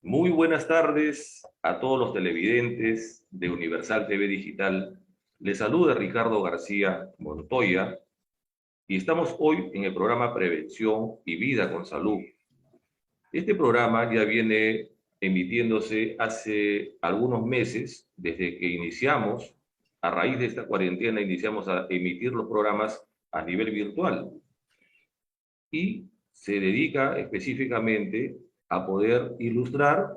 Muy buenas tardes a todos los televidentes de Universal TV Digital. Les saluda Ricardo García Montoya y estamos hoy en el programa Prevención y Vida con Salud. Este programa ya viene emitiéndose hace algunos meses, desde que iniciamos, a raíz de esta cuarentena, iniciamos a emitir los programas a nivel virtual y se dedica específicamente a poder ilustrar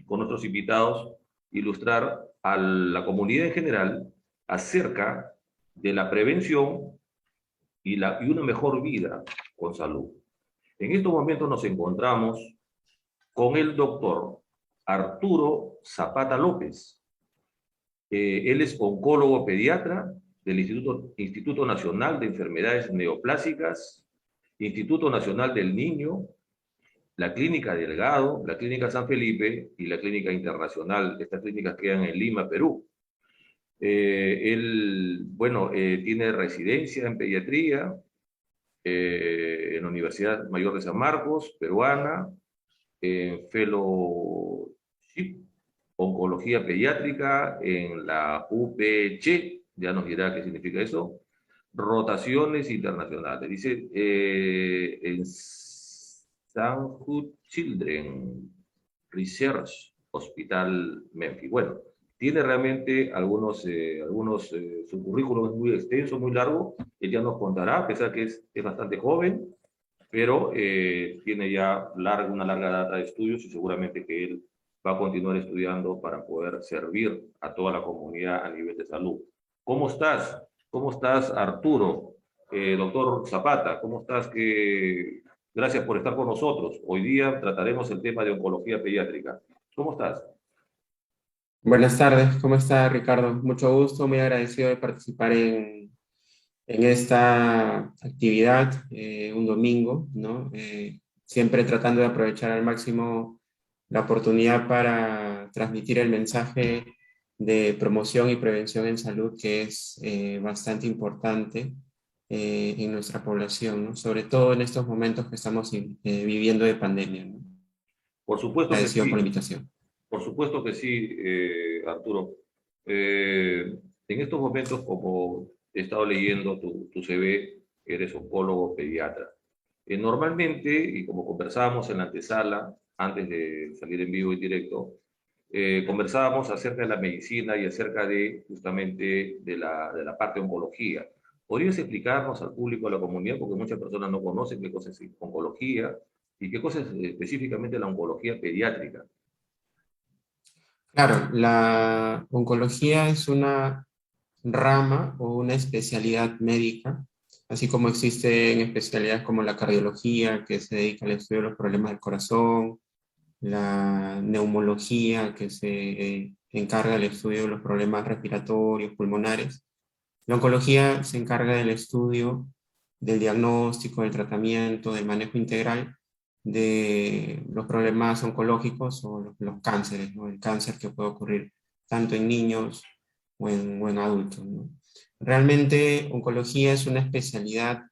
con nuestros invitados, ilustrar a la comunidad en general acerca de la prevención y una mejor vida con salud. En estos momentos nos encontramos con el doctor Arturo Zapata López. Él es oncólogo pediatra del Instituto Nacional de Enfermedades Neoplásicas, Instituto Nacional del Niño, la Clínica Delgado, la Clínica San Felipe y la Clínica Internacional. Estas clínicas quedan en Lima, Perú. Él tiene residencia en pediatría en la Universidad Mayor de San Marcos, peruana, fellowship, oncología pediátrica en la UPC, ya nos dirá qué significa eso, rotaciones internacionales. Dice, en St. Jude Children Research Hospital Memphis. Bueno, tiene realmente su currículum es muy extenso, muy largo, él ya nos contará, a pesar que es bastante joven, pero tiene ya una larga data de estudios y seguramente que él va a continuar estudiando para poder servir a toda la comunidad a nivel de salud. ¿Cómo estás? ¿Cómo estás, Arturo? Doctor Zapata, ¿cómo estás? Gracias por estar con nosotros. Hoy día trataremos el tema de oncología pediátrica. ¿Cómo estás? Buenas tardes, ¿cómo está Ricardo? Mucho gusto, muy agradecido de participar en esta actividad un domingo, ¿no? Siempre tratando de aprovechar al máximo la oportunidad para transmitir el mensaje de promoción y prevención en salud que es bastante importante en nuestra población, ¿no? Sobre todo en estos momentos que estamos viviendo de pandemia, ¿no? Por supuesto que Agradecido por la sí. invitación. Por supuesto que sí, Arturo. En estos momentos, como he estado leyendo tu CV, eres oncólogo pediatra. Normalmente, y como conversábamos en la antesala, antes de salir en vivo y directo, conversábamos acerca de la medicina y acerca de justamente de la parte de oncología. ¿Podrías explicarnos al público, a la comunidad, porque muchas personas no conocen qué cosa es oncología y qué cosa es específicamente la oncología pediátrica? Claro, la oncología es una rama o una especialidad médica, así como existen especialidades como la cardiología, que se dedica al estudio de los problemas del corazón, la neumología, que se encarga del estudio de los problemas respiratorios, pulmonares. La oncología se encarga del estudio, del diagnóstico, del tratamiento, del manejo integral de los problemas oncológicos o los cánceres, ¿no? El cáncer que puede ocurrir tanto en niños o en adultos, ¿no? Realmente, oncología es una especialidad,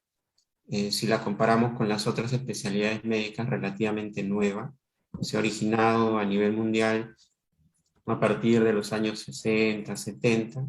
si la comparamos con las otras especialidades médicas, relativamente nueva. Se ha originado a nivel mundial a partir de los años 60, 70,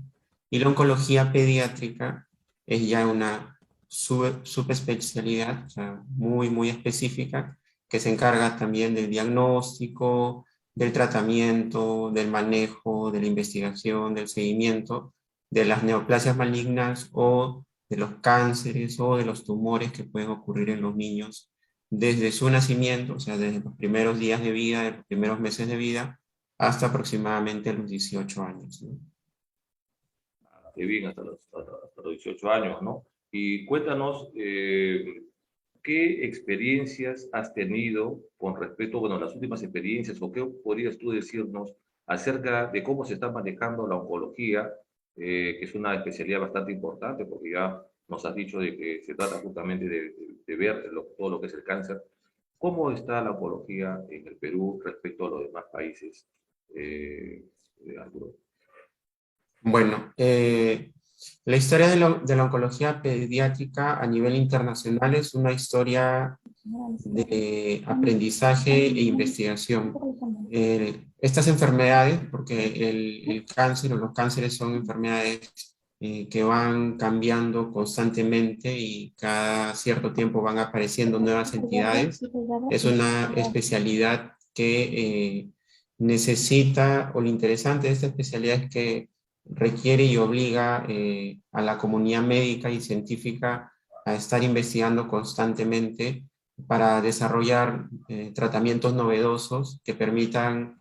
y la oncología pediátrica es ya una subespecialidad, o sea, muy, muy específica, que se encarga también del diagnóstico, del tratamiento, del manejo, de la investigación, del seguimiento de las neoplasias malignas o de los cánceres o de los tumores que pueden ocurrir en los niños desde su nacimiento, o sea, desde los primeros días de vida, de los primeros meses de vida, hasta aproximadamente los 18 años, ¿no? Qué bien, hasta los 18 años, ¿no? Y cuéntanos, ¿qué experiencias has tenido con respecto, bueno, las últimas experiencias, o qué podrías tú decirnos acerca de cómo se está manejando la oncología, que es una especialidad bastante importante, porque ya nos has dicho de que se trata justamente de ver todo lo que es el cáncer. ¿Cómo está la oncología en el Perú respecto a los demás países, Arturo? Bueno, La historia de la oncología pediátrica a nivel internacional es una historia de aprendizaje e investigación. Estas enfermedades, porque el cáncer o los cánceres son enfermedades que van cambiando constantemente y cada cierto tiempo van apareciendo nuevas entidades, es una especialidad que necesita, o lo interesante de esta especialidad es que requiere y obliga a la comunidad médica y científica a estar investigando constantemente para desarrollar tratamientos novedosos que permitan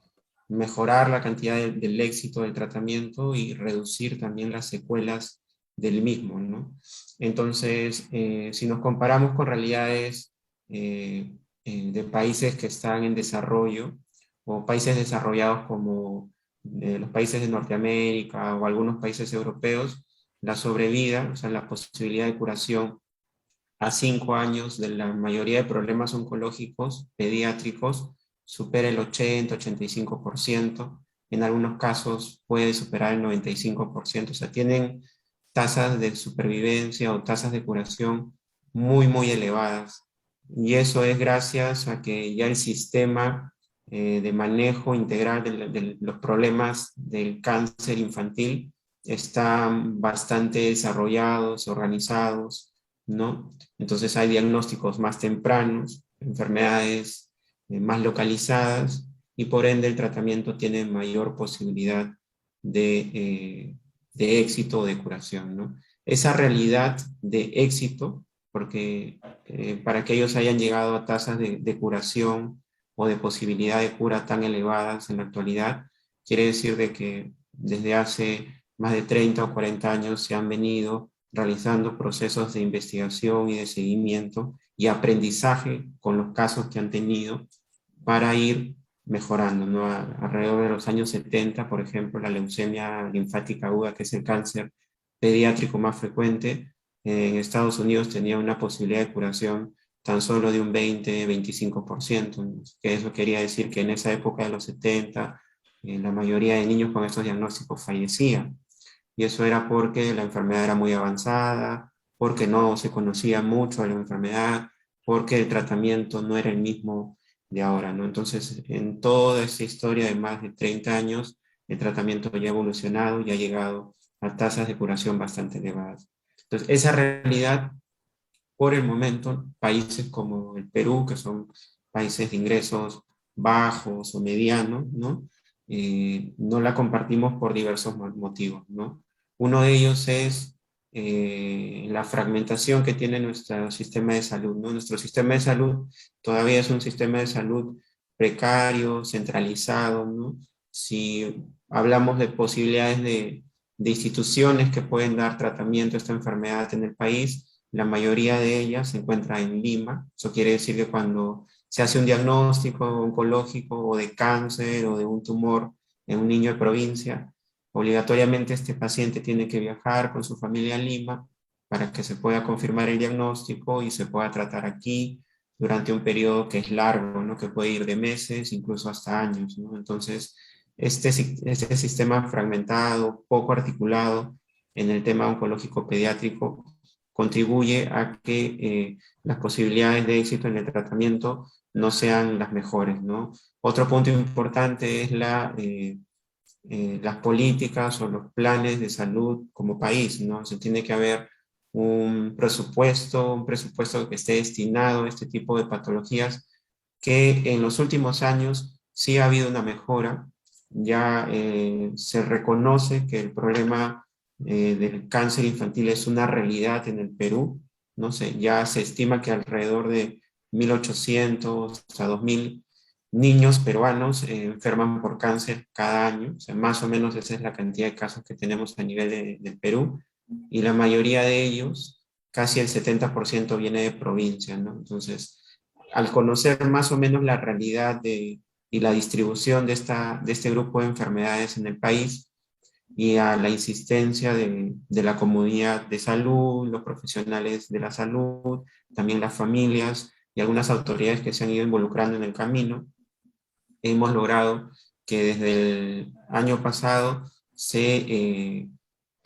mejorar la cantidad del éxito del tratamiento y reducir también las secuelas del mismo, ¿no? Entonces, si nos comparamos con realidades de países que están en desarrollo o países desarrollados como los países de Norteamérica o algunos países europeos, la sobrevida, o sea, la posibilidad de curación a 5 años de la mayoría de problemas oncológicos pediátricos supera el 80-85%, en algunos casos puede superar el 95%, o sea, tienen tasas de supervivencia o tasas de curación muy, muy elevadas. Y eso es gracias a que ya el sistema de manejo integral de los problemas del cáncer infantil están bastante desarrollados, organizados, ¿no? Entonces hay diagnósticos más tempranos, enfermedades más localizadas y por ende el tratamiento tiene mayor posibilidad de éxito o de curación, ¿no? Esa realidad de éxito, porque para que ellos hayan llegado a tasas de curación o de posibilidad de cura tan elevadas en la actualidad, quiere decir de que desde hace más de 30 o 40 años se han venido realizando procesos de investigación y de seguimiento y aprendizaje con los casos que han tenido para ir mejorando, ¿no? Alrededor de los años 70, por ejemplo, la leucemia linfática aguda, que es el cáncer pediátrico más frecuente, en Estados Unidos tenía una posibilidad de curación tan solo de un 20-25%, que eso quería decir que en esa época de los 70, la mayoría de niños con estos diagnósticos fallecían. Y eso era porque la enfermedad era muy avanzada, porque no se conocía mucho de la enfermedad, porque el tratamiento no era el mismo de ahora, ¿no? Entonces, en toda esta historia de más de 30 años, el tratamiento ya ha evolucionado y ha llegado a tasas de curación bastante elevadas. Entonces, esa realidad, por el momento, países como el Perú, que son países de ingresos bajos o medianos, ¿no? No la compartimos por diversos motivos, ¿no? Uno de ellos es la fragmentación que tiene nuestro sistema de salud, ¿no? Nuestro sistema de salud todavía es un sistema de salud precario, centralizado, ¿no? Si hablamos de posibilidades de instituciones que pueden dar tratamiento a esta enfermedad en el país, la mayoría de ellas se encuentra en Lima. Eso quiere decir que cuando se hace un diagnóstico oncológico o de cáncer o de un tumor en un niño de provincia, obligatoriamente este paciente tiene que viajar con su familia a Lima para que se pueda confirmar el diagnóstico y se pueda tratar aquí durante un periodo que es largo, ¿no? Que puede ir de meses, incluso hasta años, ¿no? Entonces, este sistema fragmentado, poco articulado en el tema oncológico pediátrico, contribuye a que las posibilidades de éxito en el tratamiento no sean las mejores, ¿no? Otro punto importante es las políticas o los planes de salud como país, ¿no? Se tiene que haber un presupuesto que esté destinado a este tipo de patologías, que en los últimos años sí ha habido una mejora, ya se reconoce que el problema del cáncer infantil es una realidad en el Perú, no sé, ya se estima que alrededor de 1.800 a 2.000 niños peruanos enferman por cáncer cada año, o sea, más o menos esa es la cantidad de casos que tenemos a nivel del Perú, y la mayoría de ellos, casi el 70% viene de provincia, ¿no? Entonces, al conocer más o menos la realidad y la distribución de este grupo de enfermedades en el país, y a la insistencia de la comunidad de salud, los profesionales de la salud, también las familias y algunas autoridades que se han ido involucrando en el camino, hemos logrado que desde el año pasado se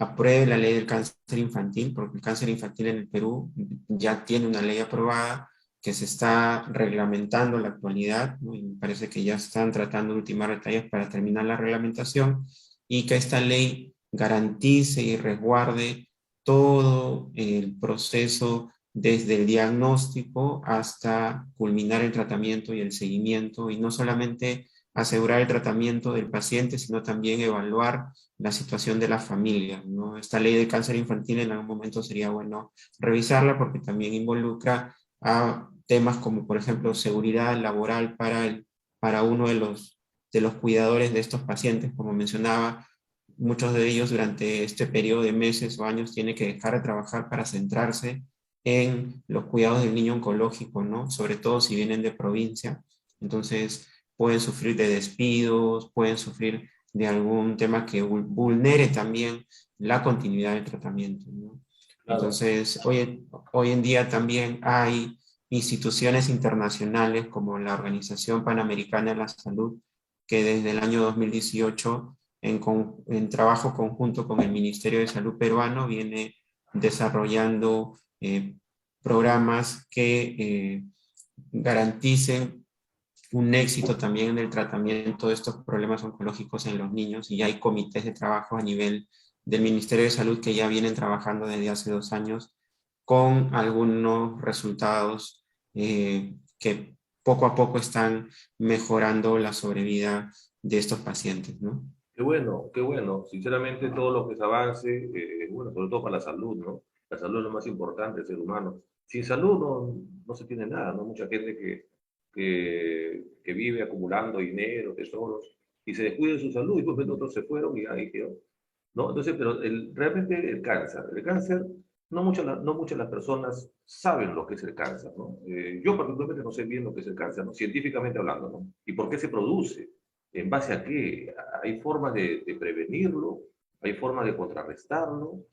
apruebe la ley del cáncer infantil, porque el cáncer infantil en el Perú ya tiene una ley aprobada que se está reglamentando en la actualidad, ¿no? Y me parece que ya están tratando de ultimar detalles para terminar la reglamentación, y que esta ley garantice y resguarde todo el proceso desde el diagnóstico hasta culminar el tratamiento y el seguimiento, y no solamente asegurar el tratamiento del paciente, sino también evaluar la situación de la familia, ¿no? Esta ley de cáncer infantil en algún momento sería bueno revisarla, porque también involucra a temas como, por ejemplo, seguridad laboral para uno de los cuidadores de estos pacientes. Como mencionaba, muchos de ellos durante este periodo de meses o años tienen que dejar de trabajar para centrarse en los cuidados del niño oncológico, ¿no? Sobre todo si vienen de provincia. Entonces, pueden sufrir de despidos, pueden sufrir de algún tema que vulnere también la continuidad del tratamiento, ¿no? Claro. Entonces, hoy en día también hay instituciones internacionales como la Organización Panamericana de la Salud, que desde el año 2018, en trabajo conjunto con el Ministerio de Salud peruano, viene desarrollando programas que garanticen un éxito también en el tratamiento de estos problemas oncológicos en los niños, y hay comités de trabajo a nivel del Ministerio de Salud que ya vienen trabajando desde hace 2 años con algunos resultados que poco a poco están mejorando la sobrevida de estos pacientes, ¿no? Qué bueno, qué bueno. Sinceramente, todo lo que se avance, bueno, sobre todo para la salud, ¿no? La salud es lo más importante del ser humano. Sin salud no se tiene nada, ¿no? Mucha gente que vive acumulando dinero, tesoros, y se descuida de su salud, y pues otros se fueron y ahí quedó, ¿no? Entonces, pero realmente el cáncer, no muchas las personas saben lo que es el cáncer, ¿no? Yo particularmente no sé bien lo que es el cáncer, ¿no? Científicamente hablando, ¿no? Y por qué se produce, en base a qué, hay formas de prevenirlo, hay formas de contrarrestarlo.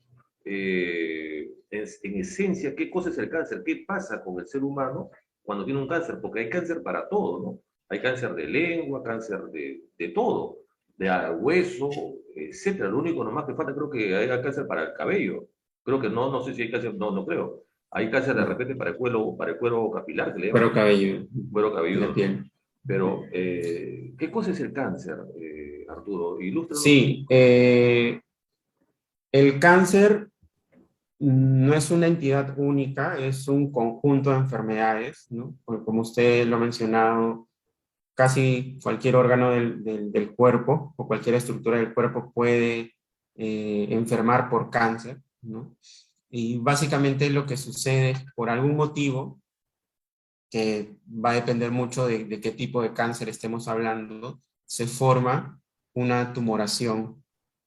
En esencia, ¿qué cosa es el cáncer? ¿Qué pasa con el ser humano cuando tiene un cáncer? Porque hay cáncer para todo, ¿no? Hay cáncer de lengua, cáncer de todo, de hueso, etcétera. Lo único nomás que falta, creo que hay cáncer para el cabello. Creo que no sé si hay cáncer, no creo. Hay cáncer de repente para el cuero capilar, que le llaman Cuero cabelludo cuero de la cabelludo, ¿no? piel. Pero, ¿qué cosa es el cáncer, Arturo? Ilústranos un Sí, poco. el cáncer no es una entidad única, es un conjunto de enfermedades, ¿no? Como usted lo ha mencionado, casi cualquier órgano del cuerpo o cualquier estructura del cuerpo puede enfermar por cáncer, ¿no? Y básicamente lo que sucede es, por algún motivo, que va a depender mucho de qué tipo de cáncer estemos hablando, se forma una tumoración,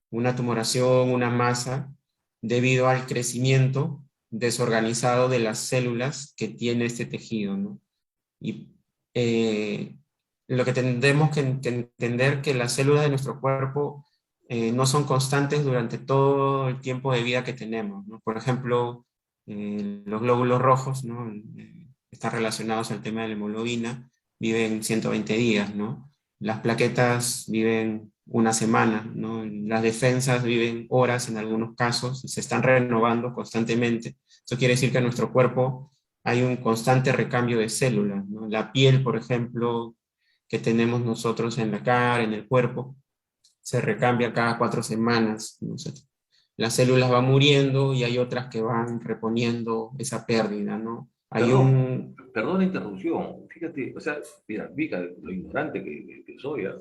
una masa, debido al crecimiento desorganizado de las células que tiene este tejido, ¿no? Y eh, lo que tenemos que entender, que las células de nuestro cuerpo no son constantes durante todo el tiempo de vida que tenemos, ¿no? Por ejemplo, los glóbulos rojos, ¿no? Están relacionados al tema de la hemoglobina, viven 120 días, ¿no? Las plaquetas viven una semana, ¿no? Las defensas viven horas en algunos casos y se están renovando constantemente. Eso quiere decir que en nuestro cuerpo hay un constante recambio de células, ¿no? La piel, por ejemplo, que tenemos nosotros en la cara, en el cuerpo, se recambia cada 4 semanas, ¿no? Las células van muriendo y hay otras que van reponiendo esa pérdida, ¿no? Hay Perdón, un... perdón la interrupción. Fíjate, o sea, mira, Vika, lo ignorante que soy, ¿ah?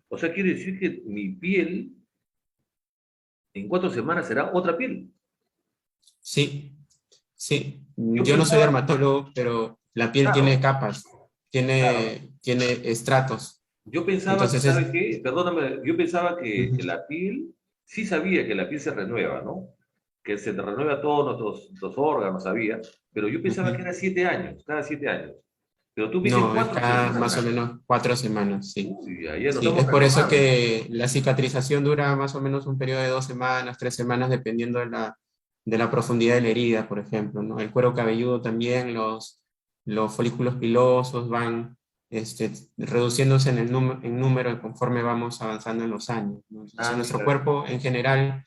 O sea, quiere decir que mi piel en 4 semanas será otra piel. Sí, sí. Yo Yo no soy pensaba, dermatólogo, pero la piel tiene claro, capas, claro. tiene estratos. Yo pensaba, Entonces es... ¿sabes qué? Perdóname, yo pensaba que Ujú, la piel, sí sabía que la piel se renueva, ¿no? Que se renueva todos nuestros órganos, sabía, pero yo pensaba que ujú. era 7 años, cada 7 años. Pero tú me dices No, es cuatro cada más o semanas. menos 4 semanas, sí. Uy, ayer nos Sí, estamos es por eso renovando. que la cicatrización dura más o menos un periodo de 2 semanas, 3 semanas, dependiendo de la profundidad de la herida, por ejemplo, ¿no? El cuero cabelludo también, los folículos pilosos van reduciéndose en número conforme vamos avanzando en los años, ¿no? Entonces, Ah, nuestro mira, cuerpo en general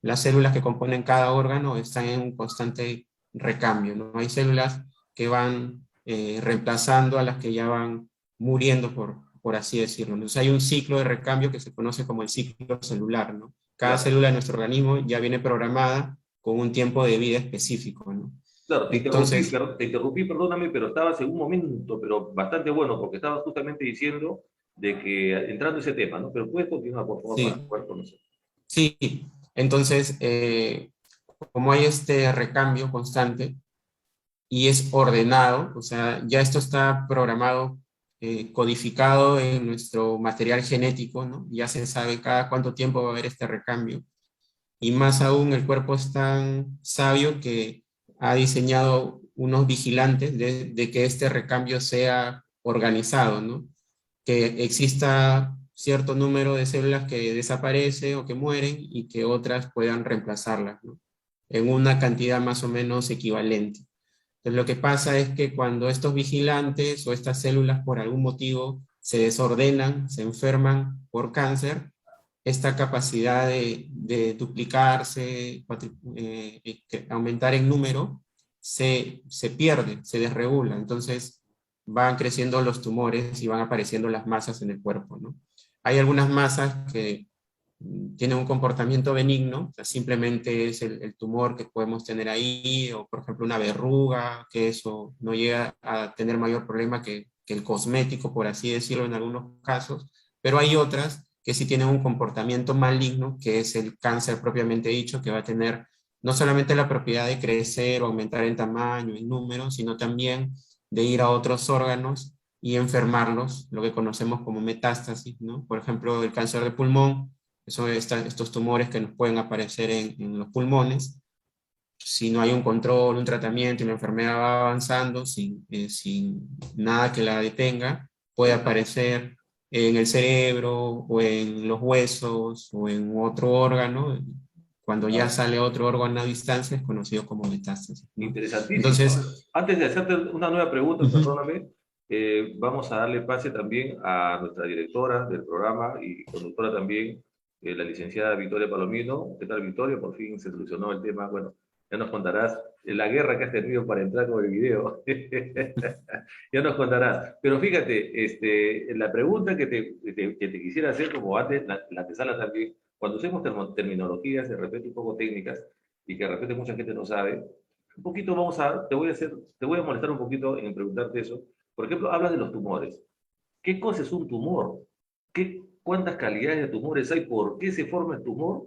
las células que componen cada órgano están en un constante recambio, ¿no? Hay células que van reemplazando a las que ya van muriendo, por así decirlo. Entonces hay un ciclo de recambio que se conoce como el ciclo celular, ¿no? Cada Claro, célula de nuestro organismo ya viene programada con un tiempo de vida específico, ¿no? claro, Entonces, te interrumpí, perdóname, pero estabas en un momento, pero bastante bueno, porque estabas justamente diciendo de que, entrando en ese tema, ¿no? Pero puedes continuar, por favor, para sí, poder conocer. sí. Entonces, como hay este recambio constante y es ordenado, o sea, ya esto está programado, codificado en nuestro material genético, ¿no? Ya se sabe cada cuánto tiempo va a haber este recambio. Y más aún, el cuerpo es tan sabio que ha diseñado unos vigilantes de que este recambio sea organizado, ¿no? Que exista cierto número de células que desaparecen o que mueren y que otras puedan reemplazarlas, ¿no? En una cantidad más o menos equivalente. Entonces, lo que pasa es que cuando estos vigilantes o estas células por algún motivo se desordenan, se enferman por cáncer, esta capacidad de duplicarse, aumentar en número, se pierde, se desregula. Entonces van creciendo los tumores y van apareciendo las masas en el cuerpo, ¿no? Hay algunas masas que tienen un comportamiento benigno, o sea, simplemente es el tumor que podemos tener ahí, o por ejemplo una verruga, que eso no llega a tener mayor problema que el cosmético, por así decirlo en algunos casos, pero hay otras que sí tienen un comportamiento maligno, que es el cáncer propiamente dicho, que va a tener no solamente la propiedad de crecer o aumentar en tamaño, en número, sino también de ir a otros órganos y enfermarlos, lo que conocemos como metástasis, ¿no? Por ejemplo, el cáncer de pulmón, son estos tumores que nos pueden aparecer en los pulmones. Si no hay un control, un tratamiento y la enfermedad va avanzando sin nada que la detenga, puede aparecer en el cerebro o en los huesos o en otro órgano. Cuando ya Claro. sale otro órgano a distancia es conocido como metástasis, ¿no? Interesantísimo. Entonces, Antes de hacerte una nueva pregunta, uh-huh. perdóname, vamos a darle pase también a nuestra directora del programa y conductora también, la licenciada Victoria Palomino. ¿Qué tal, Victoria? Por fin se solucionó el tema. Bueno, ya nos contarás la guerra que has tenido para entrar con el video. Ya nos contarás. Pero fíjate, la pregunta que te quisiera hacer, como antes, la antesala también, cuando usemos terminologías de repente un poco técnicas y que de repente mucha gente no sabe, un poquito te voy a molestar un poquito en preguntarte eso. Por ejemplo, hablas de los tumores. ¿Qué cosa es un tumor? ¿Cuántas calidades de tumores hay? ¿Por qué se forma el tumor?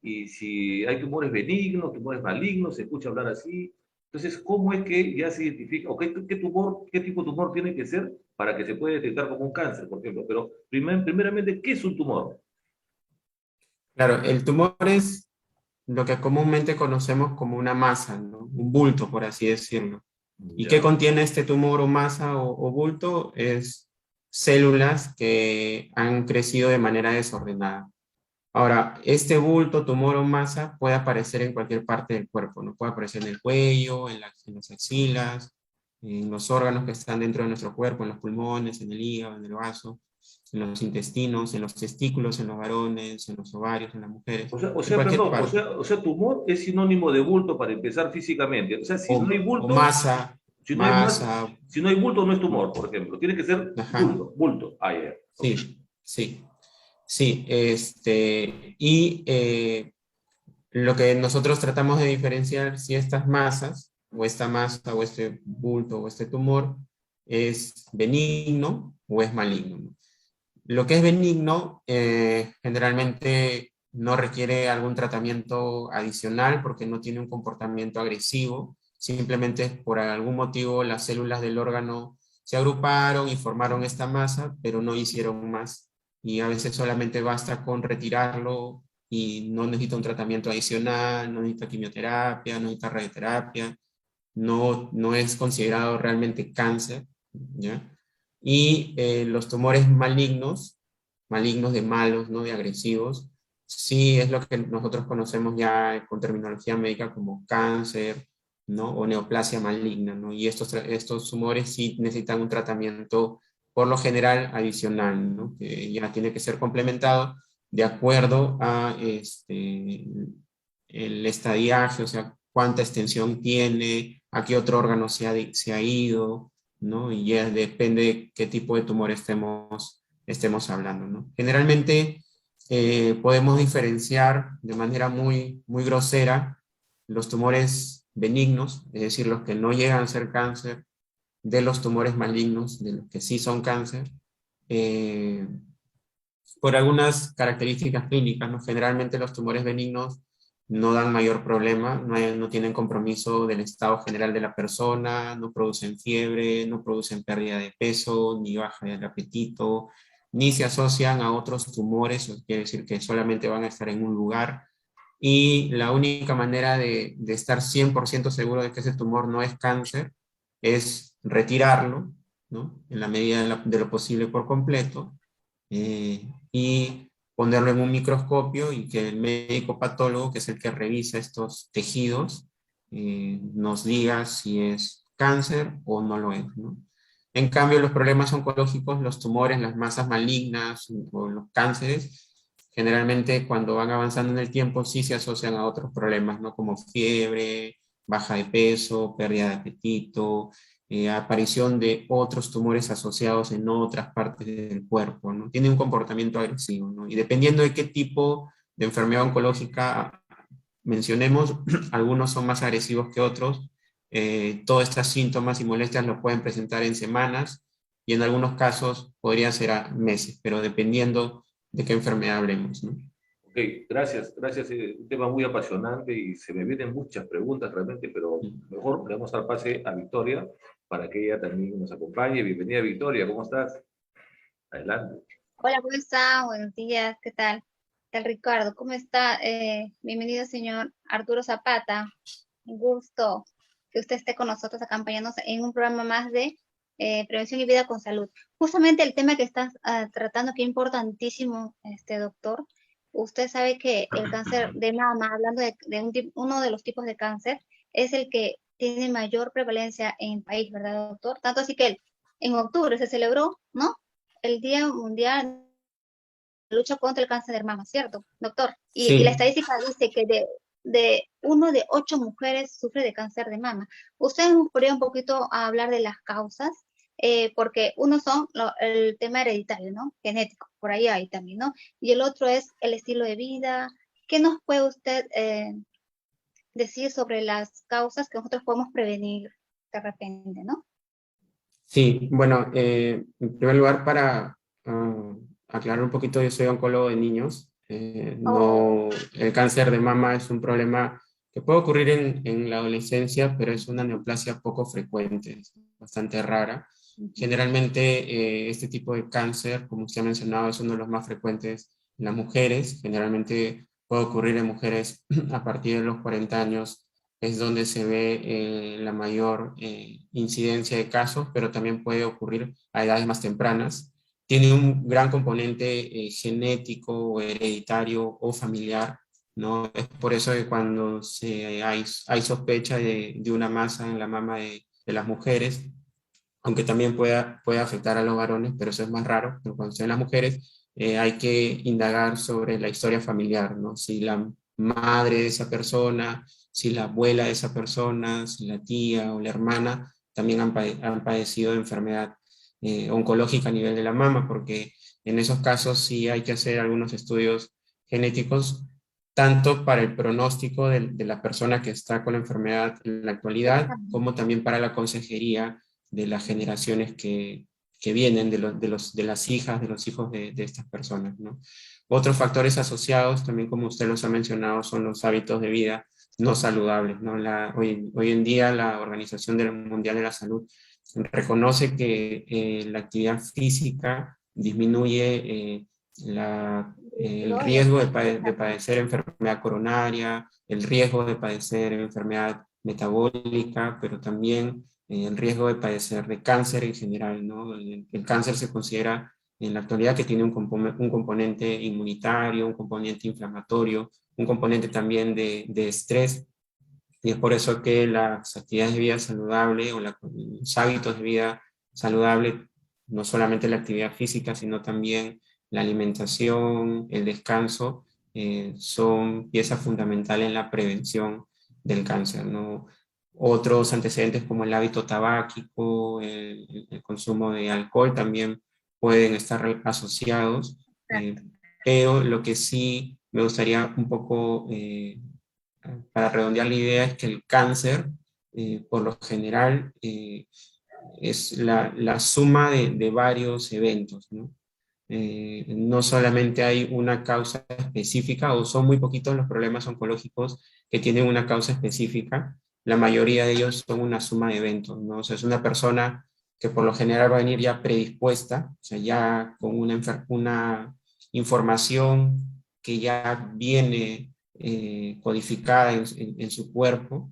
Y si hay tumores benignos, tumores malignos, se escucha hablar así. Entonces, ¿cómo es que ya se identifica, o qué tipo de tumor tiene que ser para que se pueda detectar como un cáncer, por ejemplo? Pero primeramente, ¿qué es un tumor? Claro, el tumor es lo que comúnmente conocemos como una masa, ¿no? Un bulto, por así decirlo. ¿Y qué Ya. contiene este tumor o masa o bulto? Es células que han crecido de manera desordenada. Ahora, este bulto, tumor o masa puede aparecer en cualquier parte del cuerpo, ¿no? Puede aparecer en el cuello, en las axilas, en los órganos que están dentro de nuestro cuerpo, en los pulmones, en el hígado, en el vaso, en los intestinos, en los testículos, en los varones, en los ovarios, en las mujeres, en cualquier Perdón, parte. o sea, tumor es sinónimo de bulto para empezar físicamente. O sea, si no hay O bulto, masa, si no hay más, masa, si no hay bulto, no es tumor, por ejemplo. Tiene que ser ajá, bulto. Ah, ya. Ok. sí, sí, sí, lo que nosotros tratamos de diferenciar si estas masas, o esta masa, o este bulto, o este tumor, es benigno o es maligno, ¿no? Lo que es benigno generalmente no requiere algún tratamiento adicional porque no tiene un comportamiento agresivo, simplemente por algún motivo las células del órgano se agruparon y formaron esta masa, pero no hicieron más. Y a veces solamente basta con retirarlo y no necesita un tratamiento adicional, no necesita quimioterapia, no necesita radioterapia, no es considerado realmente cáncer, ¿ya? Y los tumores malignos, malignos de malos, ¿no? De agresivos, sí es lo que nosotros conocemos ya con terminología médica como cáncer, ¿no? O neoplasia maligna, ¿no? Y estos tumores sí necesitan un tratamiento por lo general adicional, ¿no? Que ya tiene que ser complementado de acuerdo a el estadiaje, o sea, cuánta extensión tiene, a qué otro órgano se ha ido, ¿no? Y ya depende de qué tipo de tumor estemos hablando, ¿no? Generalmente podemos diferenciar de manera muy grosera los tumores benignos, es decir, los que no llegan a ser cáncer, de los tumores malignos, de los que sí son cáncer, eh, por algunas características clínicas, ¿no? Generalmente los tumores benignos no dan mayor problema, no tienen compromiso del estado general de la persona, no producen fiebre, no producen pérdida de peso, ni baja del apetito, ni se asocian a otros tumores, eso quiere decir que solamente van a estar en un lugar. Y la única manera de estar 100% seguro de que ese tumor no es cáncer es retirarlo, ¿no? En la medida de lo posible por completo, y ponerlo en un microscopio y que el médico patólogo, que es el que revisa estos tejidos, nos diga si es cáncer o no lo es, ¿no? En cambio, los problemas oncológicos, los tumores, las masas malignas o los cánceres, generalmente cuando van avanzando en el tiempo sí se asocian a otros problemas, ¿no? Como fiebre, baja de peso, pérdida de apetito, aparición de otros tumores asociados en otras partes del cuerpo, ¿no? Tiene un comportamiento agresivo, ¿no? Y dependiendo de qué tipo de enfermedad oncológica mencionemos, algunos son más agresivos que otros. Todos estos síntomas y molestias los pueden presentar en semanas y en algunos casos podrían ser a meses, pero dependiendo de qué enfermedad hablemos, ¿no? Ok, gracias, gracias. Un tema muy apasionante y se me vienen muchas preguntas realmente, pero mejor le vamos a dar pase a Victoria para que ella también nos acompañe. Bienvenida, Victoria, ¿cómo estás? Adelante. Hola, ¿cómo está? Buenos días, ¿qué tal? ¿Qué tal, Ricardo? ¿Cómo está? Bienvenido, señor Arturo Zapata. Un gusto que usted esté con nosotros acompañándonos en un programa más de prevención y vida con salud. Justamente el tema que estás tratando, que es importantísimo, doctor. Usted sabe que el cáncer de mama, hablando de uno de los tipos de cáncer, es el que tiene mayor prevalencia en el país, ¿verdad, doctor? Tanto así que en octubre se celebró, ¿no? El Día Mundial de Lucha contra el Cáncer de Mama, ¿cierto, doctor? Y la Sí, estadística dice que de 1 de 8 mujeres sufre de cáncer de mama. ¿Ustedes nos podrían un poquito hablar de las causas? Porque uno son el tema hereditario, ¿no? Genético, por ahí hay también, ¿no? Y el otro es el estilo de vida. ¿Qué nos puede usted decir sobre las causas que nosotros podemos prevenir de repente, ¿no? sí, bueno, en primer lugar para aclarar un poquito, yo soy oncólogo de niños. Oh, No, el cáncer de mama es un problema que puede ocurrir en la adolescencia, pero es una neoplasia poco frecuente, es bastante rara. Generalmente este tipo de cáncer, como usted ha mencionado, es uno de los más frecuentes en las mujeres. Generalmente puede ocurrir en mujeres a partir de los 40 años, es donde se ve la mayor incidencia de casos, pero también puede ocurrir a edades más tempranas. Tiene un gran componente genético, hereditario o familiar, ¿no? Es por eso que cuando hay sospecha de una masa en la mama de las mujeres, aunque también puede afectar a los varones, pero eso es más raro, pero cuando son las mujeres, hay que indagar sobre la historia familiar, ¿no? Si la madre de esa persona, si la abuela de esa persona, si la tía o la hermana también han padecido de enfermedad oncológica a nivel de la mama, porque en esos casos sí hay que hacer algunos estudios genéticos, tanto para el pronóstico de la persona que está con la enfermedad en la actualidad, como también para la consejería de las generaciones que vienen, de las hijas, de los hijos de estas personas, ¿no? Otros factores asociados, también como usted los ha mencionado, son los hábitos de vida no saludables, ¿no? Hoy en día la Organización Mundial de la Salud reconoce que la actividad física disminuye el riesgo de padecer enfermedad coronaria, el riesgo de padecer enfermedad metabólica, pero también el riesgo de padecer de cáncer en general, ¿no? El cáncer se considera en la actualidad que tiene un componente inmunitario, un componente inflamatorio, un componente también de estrés, y es por eso que las actividades de vida saludable o los hábitos de vida saludable, no solamente la actividad física, sino también la alimentación, el descanso, son piezas fundamentales en la prevención del cáncer, ¿no? Otros antecedentes como el hábito tabáquico, el consumo de alcohol también pueden estar asociados, Exacto. pero lo que sí me gustaría un poco, para redondear la idea, es que el cáncer, por lo general, es la suma de varios eventos, ¿no? No solamente hay una causa específica, o son muy poquitos los problemas oncológicos que tienen una causa específica. La mayoría de ellos son una suma de eventos, ¿no? O sea, es una persona que por lo general va a venir ya predispuesta, o sea, ya con una información que ya viene codificada en su cuerpo,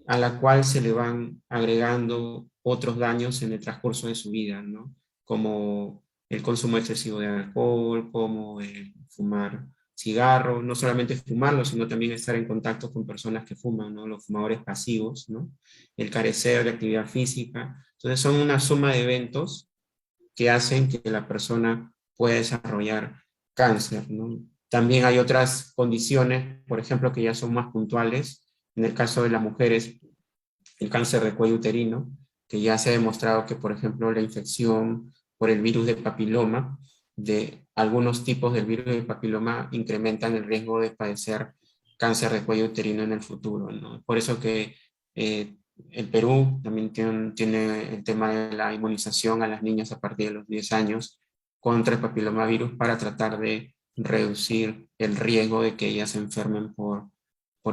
a la cual se le van agregando otros daños en el transcurso de su vida, ¿no? Como el consumo excesivo de alcohol, como el fumar cigarro, no solamente fumarlo, sino también estar en contacto con personas que fuman, ¿no? Los fumadores pasivos, ¿no? El carecer de actividad física. Entonces son una suma de eventos que hacen que la persona pueda desarrollar cáncer, ¿no? También hay otras condiciones, por ejemplo, que ya son más puntuales. En el caso de las mujeres, el cáncer de cuello uterino, que ya se ha demostrado que, por ejemplo, la infección por el virus de papiloma, de algunos tipos del virus de papiloma, incrementan el riesgo de padecer cáncer de cuello uterino en el futuro, ¿no? Por eso que el Perú también tiene el tema de la inmunización a las niñas a partir de los 10 años contra el papilomavirus para tratar de reducir el riesgo de que ellas se enfermen por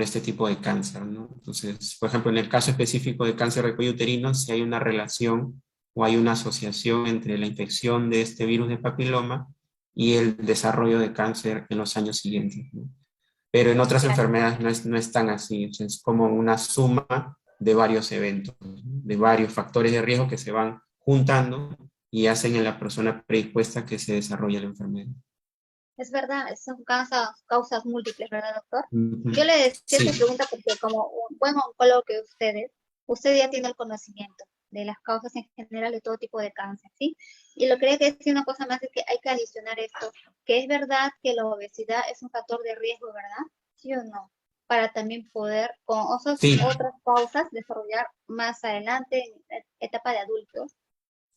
este tipo de cáncer, ¿no? Entonces, por ejemplo, en el caso específico de cáncer de cuello uterino, si hay una relación o hay una asociación entre la infección de este virus de papiloma y el desarrollo de cáncer en los años siguientes, ¿no? Pero en otras Claro. enfermedades no es tan así, o sea, es como una suma de varios eventos, ¿no? De varios factores de riesgo que se van juntando y hacen en la persona predispuesta que se desarrolle la enfermedad. Es verdad, son causas múltiples, ¿verdad, doctor? Ujú. Yo le decía esta Sí, pregunta porque como un buen oncólogo que usted ya tiene el conocimiento de las causas en general de todo tipo de cáncer, ¿sí? Y lo que quería decir una cosa más es que hay que adicionar esto, que es verdad que la obesidad es un factor de riesgo, ¿verdad? ¿Sí o no? Para también poder, con sí, otras causas, desarrollar más adelante, en la etapa de adultos,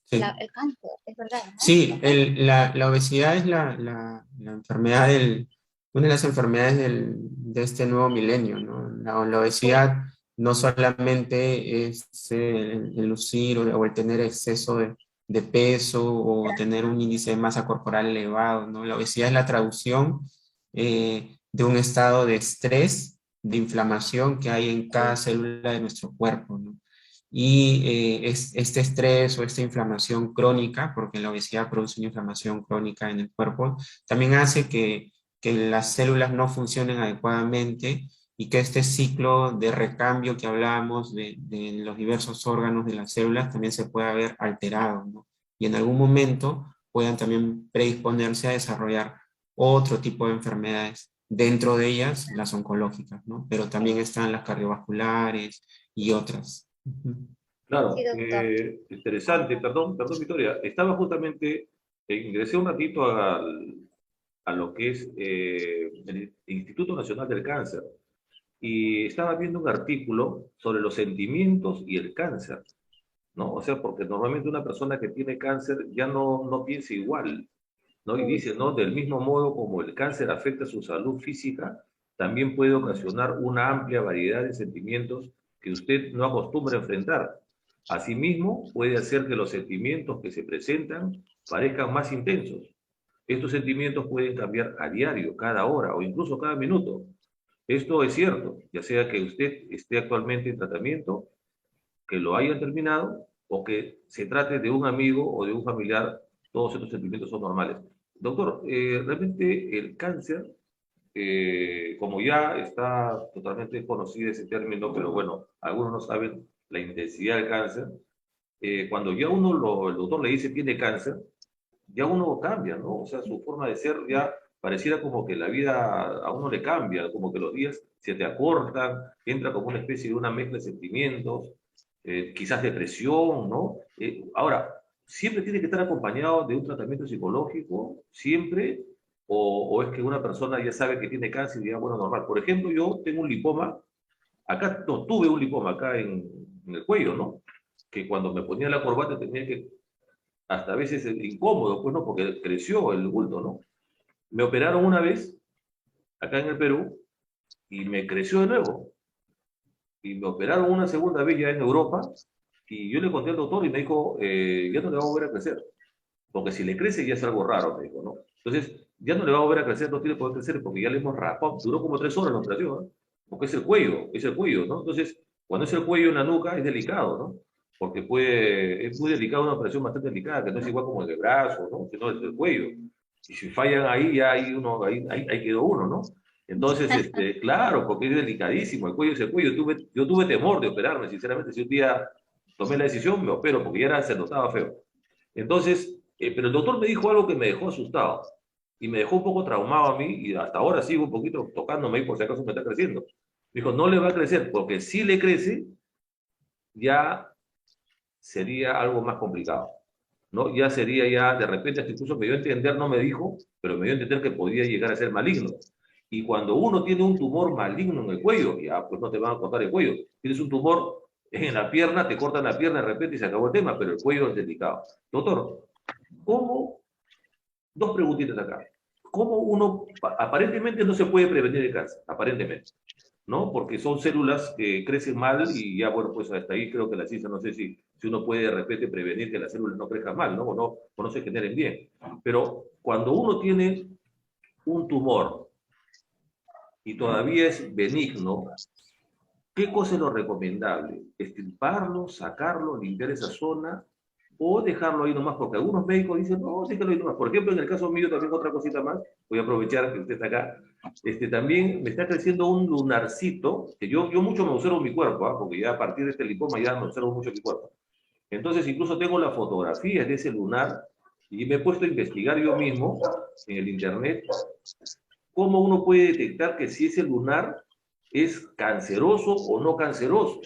sí. el cáncer, es verdad, ¿no? Sí, la obesidad es la enfermedad una de las enfermedades de este nuevo milenio, ¿no? La obesidad no solamente es el lucir o el tener exceso de peso o tener un índice de masa corporal elevado, ¿no? La obesidad es la traducción de un estado de estrés, de inflamación que hay en cada célula de nuestro cuerpo, ¿no? Y este estrés o esta inflamación crónica, porque la obesidad produce una inflamación crónica en el cuerpo, también hace que las células no funcionen adecuadamente y que este ciclo de recambio que hablábamos de los diversos órganos de las células también se pueda ver alterado, ¿no? Y en algún momento puedan también predisponerse a desarrollar otro tipo de enfermedades, dentro de ellas las oncológicas, ¿no? Pero también están las cardiovasculares y otras. Ujú. Sí, Claro, doctor. interesante, perdón, Victoria. Estaba justamente, ingresé un ratito a lo que es el Instituto Nacional del Cáncer y estaba viendo un artículo sobre los sentimientos y el cáncer, ¿no? O sea, porque normalmente una persona que tiene cáncer ya no piensa igual, ¿no? Y dice, ¿no? Del mismo modo como el cáncer afecta su salud física, también puede ocasionar una amplia variedad de sentimientos que usted no acostumbra a enfrentar. Asimismo, puede hacer que los sentimientos que se presentan parezcan más intensos. Estos sentimientos pueden cambiar a diario, cada hora o incluso cada minuto. Esto es cierto, ya sea que usted esté actualmente en tratamiento, que lo hayan terminado o que se trate de un amigo o de un familiar, todos estos sentimientos son normales. Doctor, realmente el cáncer, como ya está totalmente conocido ese término, pero bueno, algunos no saben la intensidad del cáncer, cuando ya el doctor le dice tiene cáncer, ya uno cambia, ¿no? O sea, su forma de ser ya pareciera como que la vida a uno le cambia, como que los días se te acortan, entra como una especie de una mezcla de sentimientos, quizás depresión, ¿no? Ahora, siempre tiene que estar acompañado de un tratamiento psicológico, siempre, o es que una persona ya sabe que tiene cáncer y ya, bueno, normal. Por ejemplo, yo tengo un lipoma, acá, no, tuve un lipoma acá en el cuello, ¿no? Que cuando me ponía la corbata tenía que, hasta a veces incómodo, pues, ¿no? Porque creció el bulto, ¿no? Me operaron una vez, acá en el Perú, y me creció de nuevo. Y me operaron una segunda vez ya en Europa, y yo le conté al doctor y me dijo, ya no le va a volver a crecer. Porque si le crece ya es algo raro, me dijo, ¿no? Entonces, ya no le va a volver a crecer, no tiene por qué crecer porque ya le hemos rapado. Duró como 3 horas la operación, ¿no? Porque es el cuello, ¿no? Entonces, cuando es el cuello en la nuca es delicado, ¿no? Porque es muy delicado, una operación bastante delicada, que no es igual como el de brazo, ¿no? Sino el del cuello. Y si fallan ahí, ya ahí quedó uno, ¿no? Entonces, claro, porque es delicadísimo, el cuello es el cuello. Yo tuve temor de operarme, sinceramente, si un día tomé la decisión, me opero, porque se notaba feo. Entonces, pero el doctor me dijo algo que me dejó asustado y me dejó un poco traumado a mí y hasta ahora sigo un poquito tocándome ahí por si acaso me está creciendo. Dijo, no le va a crecer porque si le crece ya sería algo más complicado, ¿no? Ya sería ya, de repente, hasta incluso me dio a entender, no me dijo, pero me dio a entender que podía llegar a ser maligno. Y cuando uno tiene un tumor maligno en el cuello, ya pues no te van a cortar el cuello. Tienes un tumor en la pierna, te cortan la pierna de repente y se acabó el tema, pero el cuello es delicado. Doctor, ¿cómo? Dos preguntitas acá. ¿Cómo uno, aparentemente no se puede prevenir el cáncer? Aparentemente, ¿no? Porque son células que crecen mal y ya, bueno, pues hasta ahí creo que la ciencia, no sé si uno puede de repente prevenir que las células no crezcan mal, ¿no? O no se generen bien. Pero cuando uno tiene un tumor y todavía es benigno, ¿qué cosa es lo recomendable? ¿Extirparlo, sacarlo, limpiar esa zona o dejarlo ahí nomás? Porque algunos médicos dicen, no, déjalo ahí nomás. Por ejemplo, en el caso mío también otra cosita más, voy a aprovechar que usted está acá, también me está creciendo un lunarcito, que yo mucho me observo mi cuerpo, ¿ah? Porque ya a partir de este lipoma ya me observo mucho mi cuerpo. Entonces incluso tengo las fotografías de ese lunar y me he puesto a investigar yo mismo en el internet cómo uno puede detectar que si ese lunar es canceroso o no canceroso,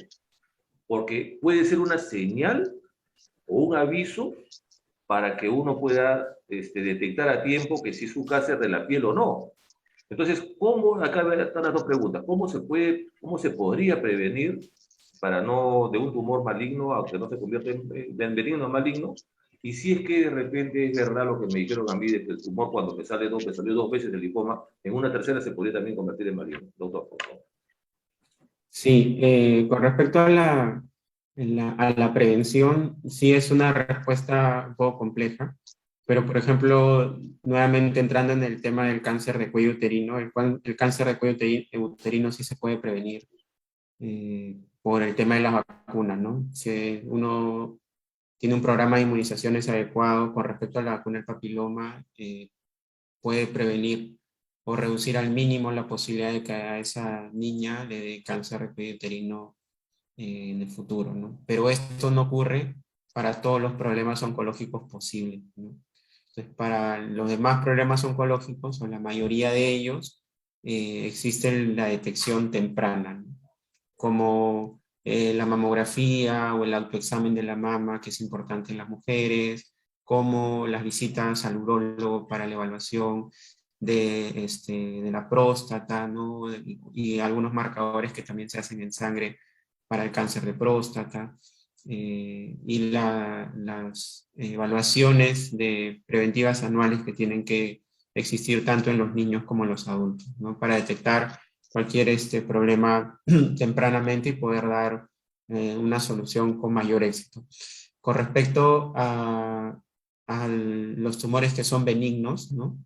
porque puede ser una señal o un aviso para que uno pueda detectar a tiempo que si es un cáncer de la piel o no. Entonces, acá están las dos preguntas, cómo se podría prevenir para no, de un tumor maligno, aunque no se convierta en benigno o maligno? Y si es que de repente es verdad lo que me dijeron a mí, de que el tumor cuando me salió 2 veces el lipoma, en una tercera se podría también convertir en maligno. Doctor, por favor. Sí, con respecto a a la prevención, sí es una respuesta un poco compleja, pero por ejemplo, nuevamente entrando en el tema del cáncer de cuello uterino, el cáncer de cuello uterino sí se puede prevenir por el tema de las vacunas, ¿no? Si uno tiene un programa de inmunizaciones adecuado con respecto a la vacuna del papiloma, puede prevenir o reducir al mínimo la posibilidad de que a esa niña le dé cáncer de cuello uterino en el futuro, ¿no? Pero esto no ocurre para todos los problemas oncológicos posibles, ¿no? Entonces, para los demás problemas oncológicos, o la mayoría de ellos, existe la detección temprana, ¿no? Como la mamografía o el autoexamen de la mama, que es importante en las mujeres, como las visitas al urólogo para la evaluación de la próstata, ¿no? Y algunos marcadores que también se hacen en sangre para el cáncer de próstata, y las evaluaciones preventivas anuales que tienen que existir tanto en los niños como en los adultos, ¿no? Para detectar cualquier problema tempranamente y poder dar una solución con mayor éxito. Con respecto a los tumores que son benignos, ¿no?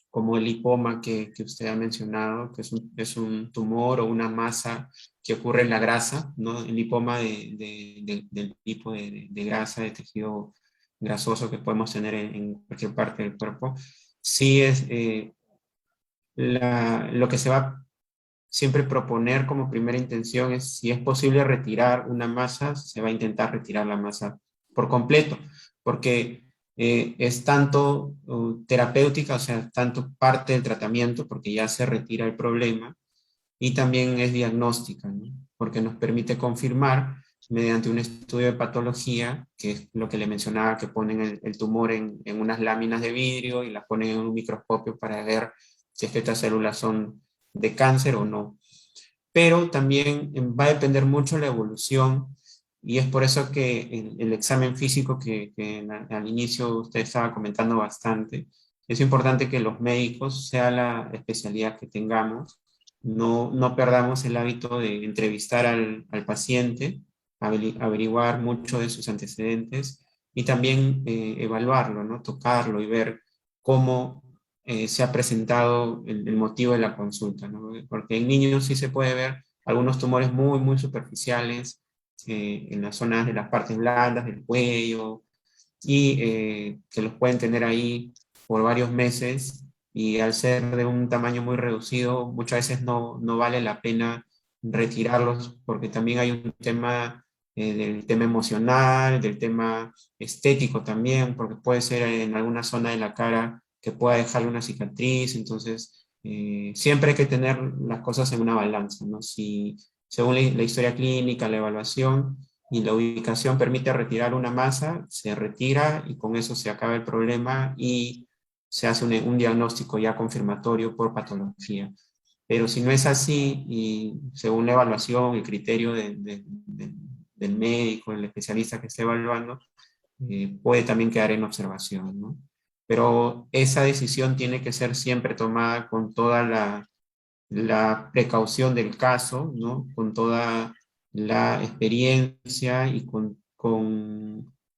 Como el lipoma que usted ha mencionado, que es un tumor o una masa que ocurre en la grasa, ¿no? El lipoma del tipo de grasa, de tejido grasoso que podemos tener en cualquier parte del cuerpo, sí es lo que se va siempre proponer como primera intención es, si es posible retirar una masa, se va a intentar retirar la masa por completo, porque es tanto terapéutica, o sea, tanto parte del tratamiento, porque ya se retira el problema, y también es diagnóstica, ¿no? Porque nos permite confirmar mediante un estudio de patología, que es lo que le mencionaba, que ponen el tumor en unas láminas de vidrio y las ponen en un microscopio para ver si es que estas células son de cáncer o no. Pero también va a depender mucho la evolución, y es por eso que el examen físico que al inicio usted estaba comentando bastante, es importante que los médicos, sea la especialidad que tengamos, no perdamos el hábito de entrevistar al paciente, averiguar mucho de sus antecedentes y también evaluarlo, ¿no? Tocarlo y ver cómo se ha presentado el motivo de la consulta, ¿no? Porque en niños sí se puede ver algunos tumores muy, muy superficiales en las zonas de las partes blandas del cuello, y que los pueden tener ahí por varios meses, y al ser de un tamaño muy reducido, muchas veces no vale la pena retirarlos, porque también hay un tema del tema emocional, del tema estético también, porque puede ser en alguna zona de la cara que pueda dejarle una cicatriz. Entonces siempre hay que tener las cosas en una balanza, ¿no? Si según la historia clínica, la evaluación y la ubicación permite retirar una masa, se retira y con eso se acaba el problema y se hace un diagnóstico ya confirmatorio por patología. Pero si no es así, y según la evaluación, el criterio del médico, el especialista que esté evaluando, puede también quedar en observación, ¿no? Pero esa decisión tiene que ser siempre tomada con toda la precaución del caso, ¿no? Con toda la experiencia y con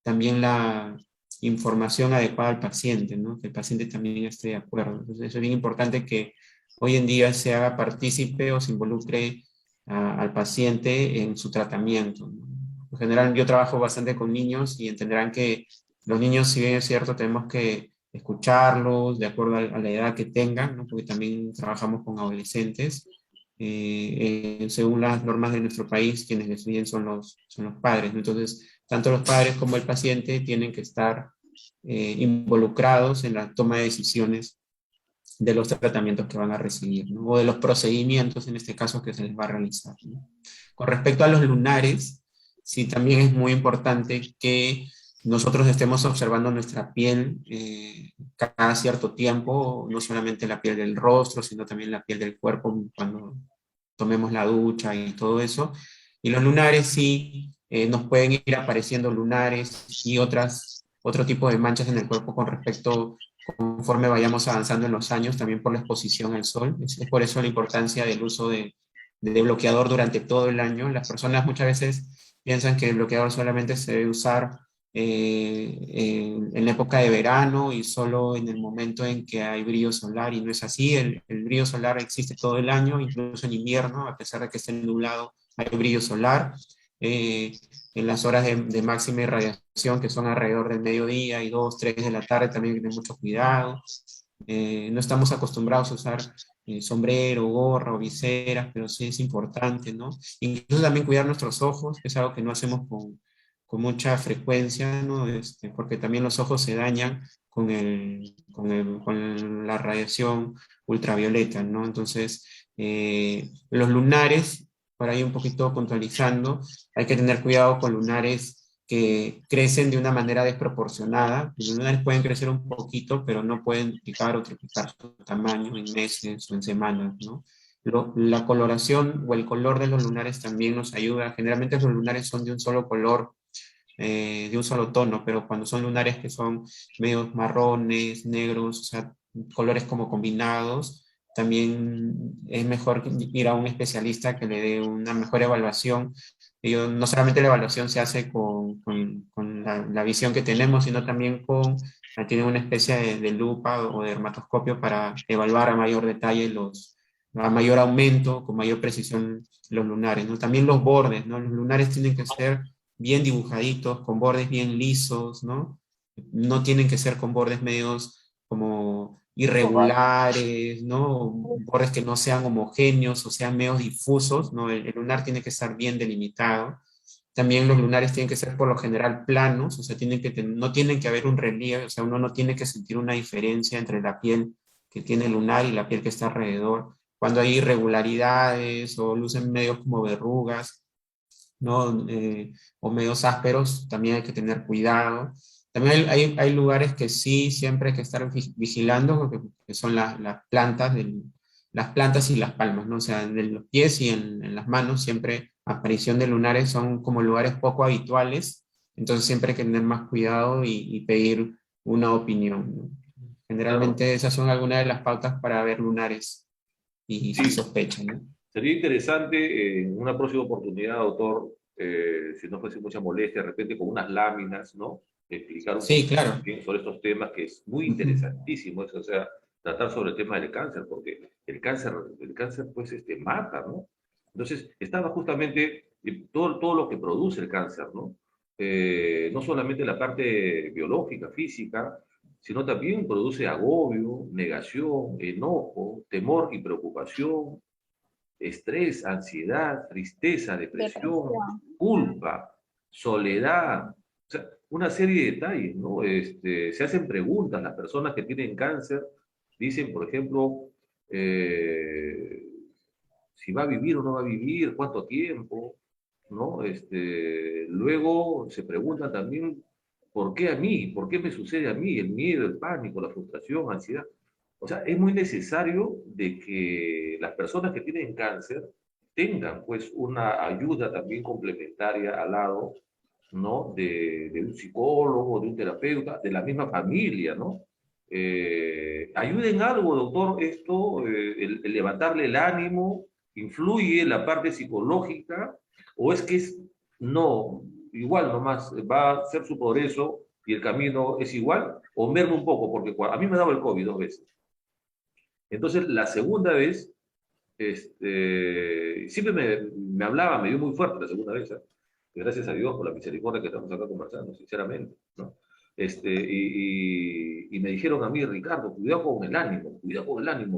también la información adecuada al paciente, ¿no? Que el paciente también esté de acuerdo. Entonces, eso es bien importante, que hoy en día se haga partícipe o se involucre al paciente en su tratamiento, ¿no? En general, yo trabajo bastante con niños y entenderán que los niños, si bien es cierto, tenemos que escucharlos de acuerdo a la edad que tengan, ¿no? Porque también trabajamos con adolescentes. Según las normas de nuestro país, quienes deciden son los padres, ¿no? Entonces, tanto los padres como el paciente tienen que estar involucrados en la toma de decisiones de los tratamientos que van a recibir, ¿no? O de los procedimientos, en este caso, que se les va a realizar, ¿no? Con respecto a los lunares, sí, también es muy importante que nosotros estemos observando nuestra piel cada cierto tiempo, no solamente la piel del rostro, sino también la piel del cuerpo cuando tomemos la ducha y todo eso. Y los lunares sí, nos pueden ir apareciendo lunares y otro tipo de manchas en el cuerpo con respecto, conforme vayamos avanzando en los años, también por la exposición al sol. Es por eso la importancia del uso de bloqueador durante todo el año. Las personas muchas veces piensan que el bloqueador solamente se debe usar en la época de verano y solo en el momento en que hay brillo solar, y no es así. El brillo solar existe todo el año, incluso en invierno, a pesar de que esté nublado, hay brillo solar. En las horas de máxima irradiación, que son alrededor del mediodía y 2, 3 de la tarde, también hay que tener mucho cuidado. No estamos acostumbrados a usar sombrero, gorra o viseras, pero sí es importante, ¿no? Incluso también cuidar nuestros ojos, que es algo que no hacemos con mucha frecuencia, ¿no? Porque también los ojos se dañan con la radiación ultravioleta, ¿no? Entonces, los lunares, por ahí un poquito puntualizando, hay que tener cuidado con lunares que crecen de una manera desproporcionada. Los lunares pueden crecer un poquito, pero no pueden duplicar o triplicar su tamaño en meses o en semanas, ¿no? La coloración o el color de los lunares también nos ayuda. Generalmente los lunares son de un solo color, de un solo tono, pero cuando son lunares que son medios marrones, negros, o sea, colores como combinados, también es mejor ir a un especialista que le dé una mejor evaluación. No solamente la evaluación se hace con la visión que tenemos, sino también tiene una especie de lupa o de dermatoscopio para evaluar a mayor detalle a mayor aumento, con mayor precisión los lunares, ¿no? También los bordes, ¿no? Los lunares tienen que ser bien dibujaditos, con bordes bien lisos, ¿no? No tienen que ser con bordes medios como irregulares, ¿no? Bordes que no sean homogéneos o sean medios difusos, ¿no? El lunar tiene que estar bien delimitado. También los lunares tienen que ser por lo general planos, o sea, no tienen que haber un relieve, o sea, uno no tiene que sentir una diferencia entre la piel que tiene el lunar y la piel que está alrededor. Cuando hay irregularidades o lucen medios como verrugas, ¿no? O medios ásperos, también hay que tener cuidado. También hay lugares que sí, siempre hay que estar vigilando, que son las plantas, las plantas y las palmas, ¿no? O sea, en los pies y en las manos, siempre aparición de lunares son como lugares poco habituales, entonces siempre hay que tener más cuidado y pedir una opinión, ¿no? Claro, Generalmente esas son algunas de las pautas para ver lunares y si sí, sospechan, ¿no? sería interesante en una próxima oportunidad, doctor, si no fuese mucha molestia, de repente con unas láminas, ¿no? Explicar un Sí, poquito claro. también sobre estos temas, que es muy Ujú. interesantísimo eso, o sea, tratar sobre el tema del cáncer, porque el cáncer pues mata, ¿no? Entonces, estaba justamente todo lo que produce el cáncer, ¿no? No solamente la parte biológica, física, sino también produce agobio, negación, enojo, temor y preocupación, estrés, ansiedad, tristeza, depresión, Depresión. culpa, soledad, o sea, una serie de detalles, ¿no? Se hacen preguntas, las personas que tienen cáncer dicen, por ejemplo, eh, si va a vivir o no va a vivir, cuánto tiempo, ¿no? Luego se preguntan también, ¿por qué a mí? ¿Por qué me sucede a mí? El miedo, el pánico, la frustración, ansiedad. O sea, es muy necesario de que las personas que tienen cáncer tengan pues una ayuda también complementaria al lado, ¿no? De un psicólogo, de un terapeuta, de la misma familia, ¿no? ¿Ayuda en algo, doctor, esto, el levantarle el ánimo, influye en la parte psicológica, o es que no, igual nomás va a ser su progreso y el camino es igual, o merma un poco, porque a mí me daba el COVID 2 veces. Entonces, la segunda vez, siempre me hablaba, me dio muy fuerte la segunda vez, ¿eh? Y gracias a Dios por la misericordia que estamos acá conversando, sinceramente, ¿no? Y me dijeron a mí, Ricardo, cuidado con el ánimo,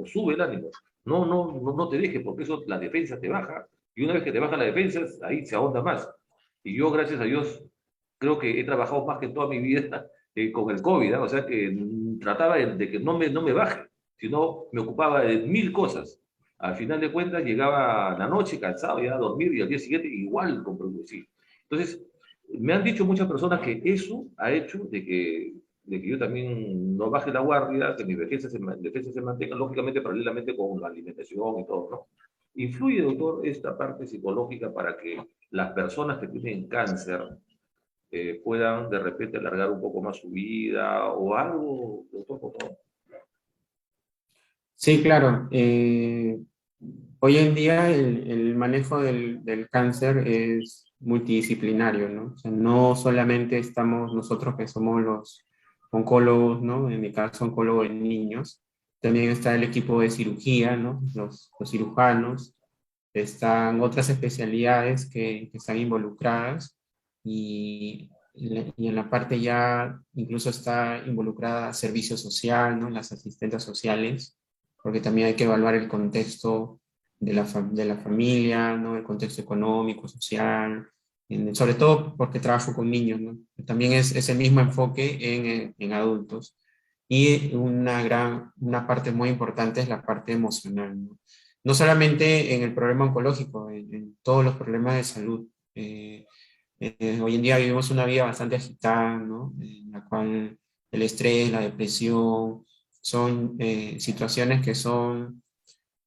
sube el ánimo, no te dejes, porque eso, la defensa te baja, y una vez que te baja la defensa, ahí se ahonda más. Y yo, gracias a Dios, creo que he trabajado más que toda mi vida con el COVID, ¿eh? O sea que trataba de que no me baje, sino me ocupaba de mil cosas. Al final de cuentas, llegaba la noche cansado ya a dormir y al día siguiente igual con producir. Entonces, me han dicho muchas personas que eso ha hecho de que yo también no baje la guardia, que mi defensa se mantenga, lógicamente, paralelamente con la alimentación y todo, ¿no? ¿Influye, doctor, esta parte psicológica para que las personas que tienen cáncer puedan de repente alargar un poco más su vida o algo, doctor, por favor? Sí, claro. Hoy en día el manejo del cáncer es multidisciplinario, ¿no? O sea, no solamente estamos nosotros que somos los oncólogos, ¿no? En mi caso, oncólogo en niños. También está el equipo de cirugía, ¿no? Los cirujanos. Están otras especialidades que están involucradas y en la parte ya incluso está involucrada servicio social, ¿no? Las asistentes sociales, porque también hay que evaluar el contexto de la familia, ¿no? El contexto económico, social, sobre todo porque trabajo con niños, ¿no? También es ese mismo enfoque en adultos. Y una parte muy importante es la parte emocional, ¿no? No solamente en el problema oncológico, en todos los problemas de salud. Hoy en día vivimos una vida bastante agitada, ¿no? En la cual el estrés, la depresión, son situaciones que son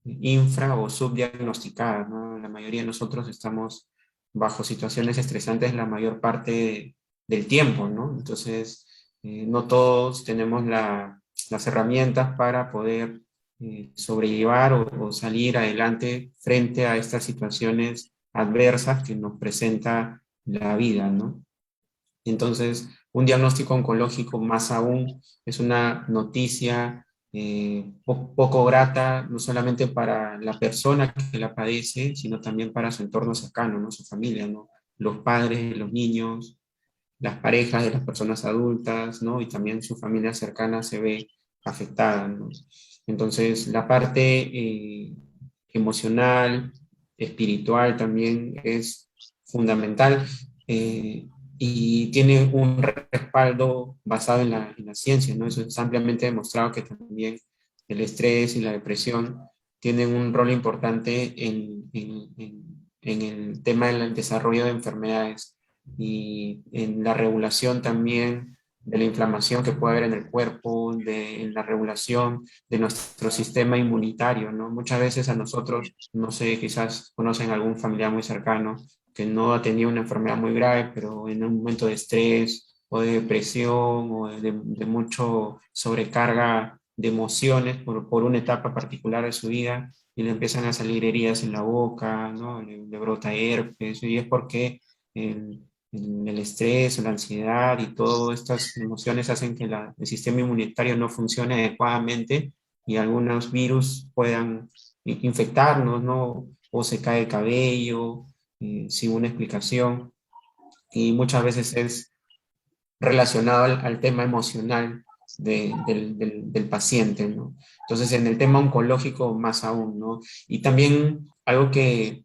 infra o subdiagnosticadas, ¿no? La mayoría de nosotros estamos bajo situaciones estresantes la mayor parte del tiempo, ¿no? Entonces, no todos tenemos las herramientas para poder sobrellevar o salir adelante frente a estas situaciones adversas que nos presenta la vida, ¿no? Entonces, un diagnóstico oncológico más aún es una noticia poco grata, no solamente para la persona que la padece, sino también para su entorno cercano, ¿no? Su familia, ¿no? Los padres, los niños, las parejas de las personas adultas, ¿no? Y también su familia cercana se ve afectada, ¿no? Entonces, la parte emocional, espiritual también es fundamental y tiene un respaldo basado en la ciencia, ¿no? Eso es ampliamente demostrado que también el estrés y la depresión tienen un rol importante en el tema del desarrollo de enfermedades y en la regulación también de la inflamación que puede haber en el cuerpo, en la regulación de nuestro sistema inmunitario, ¿no? Muchas veces a nosotros, no sé, quizás conocen algún familiar muy cercano que no ha tenido una enfermedad muy grave, pero en un momento de estrés o de depresión o de mucho sobrecarga de emociones por una etapa particular de su vida, y le empiezan a salir heridas en la boca, ¿no? Le brota herpes, y es porque el estrés o la ansiedad y todas estas emociones hacen que el sistema inmunitario no funcione adecuadamente y algunos virus puedan infectarnos, ¿no? O se cae el cabello sin una explicación, y muchas veces es relacionado al tema emocional del paciente, ¿no? Entonces, en el tema oncológico más aún, ¿no? Y también algo que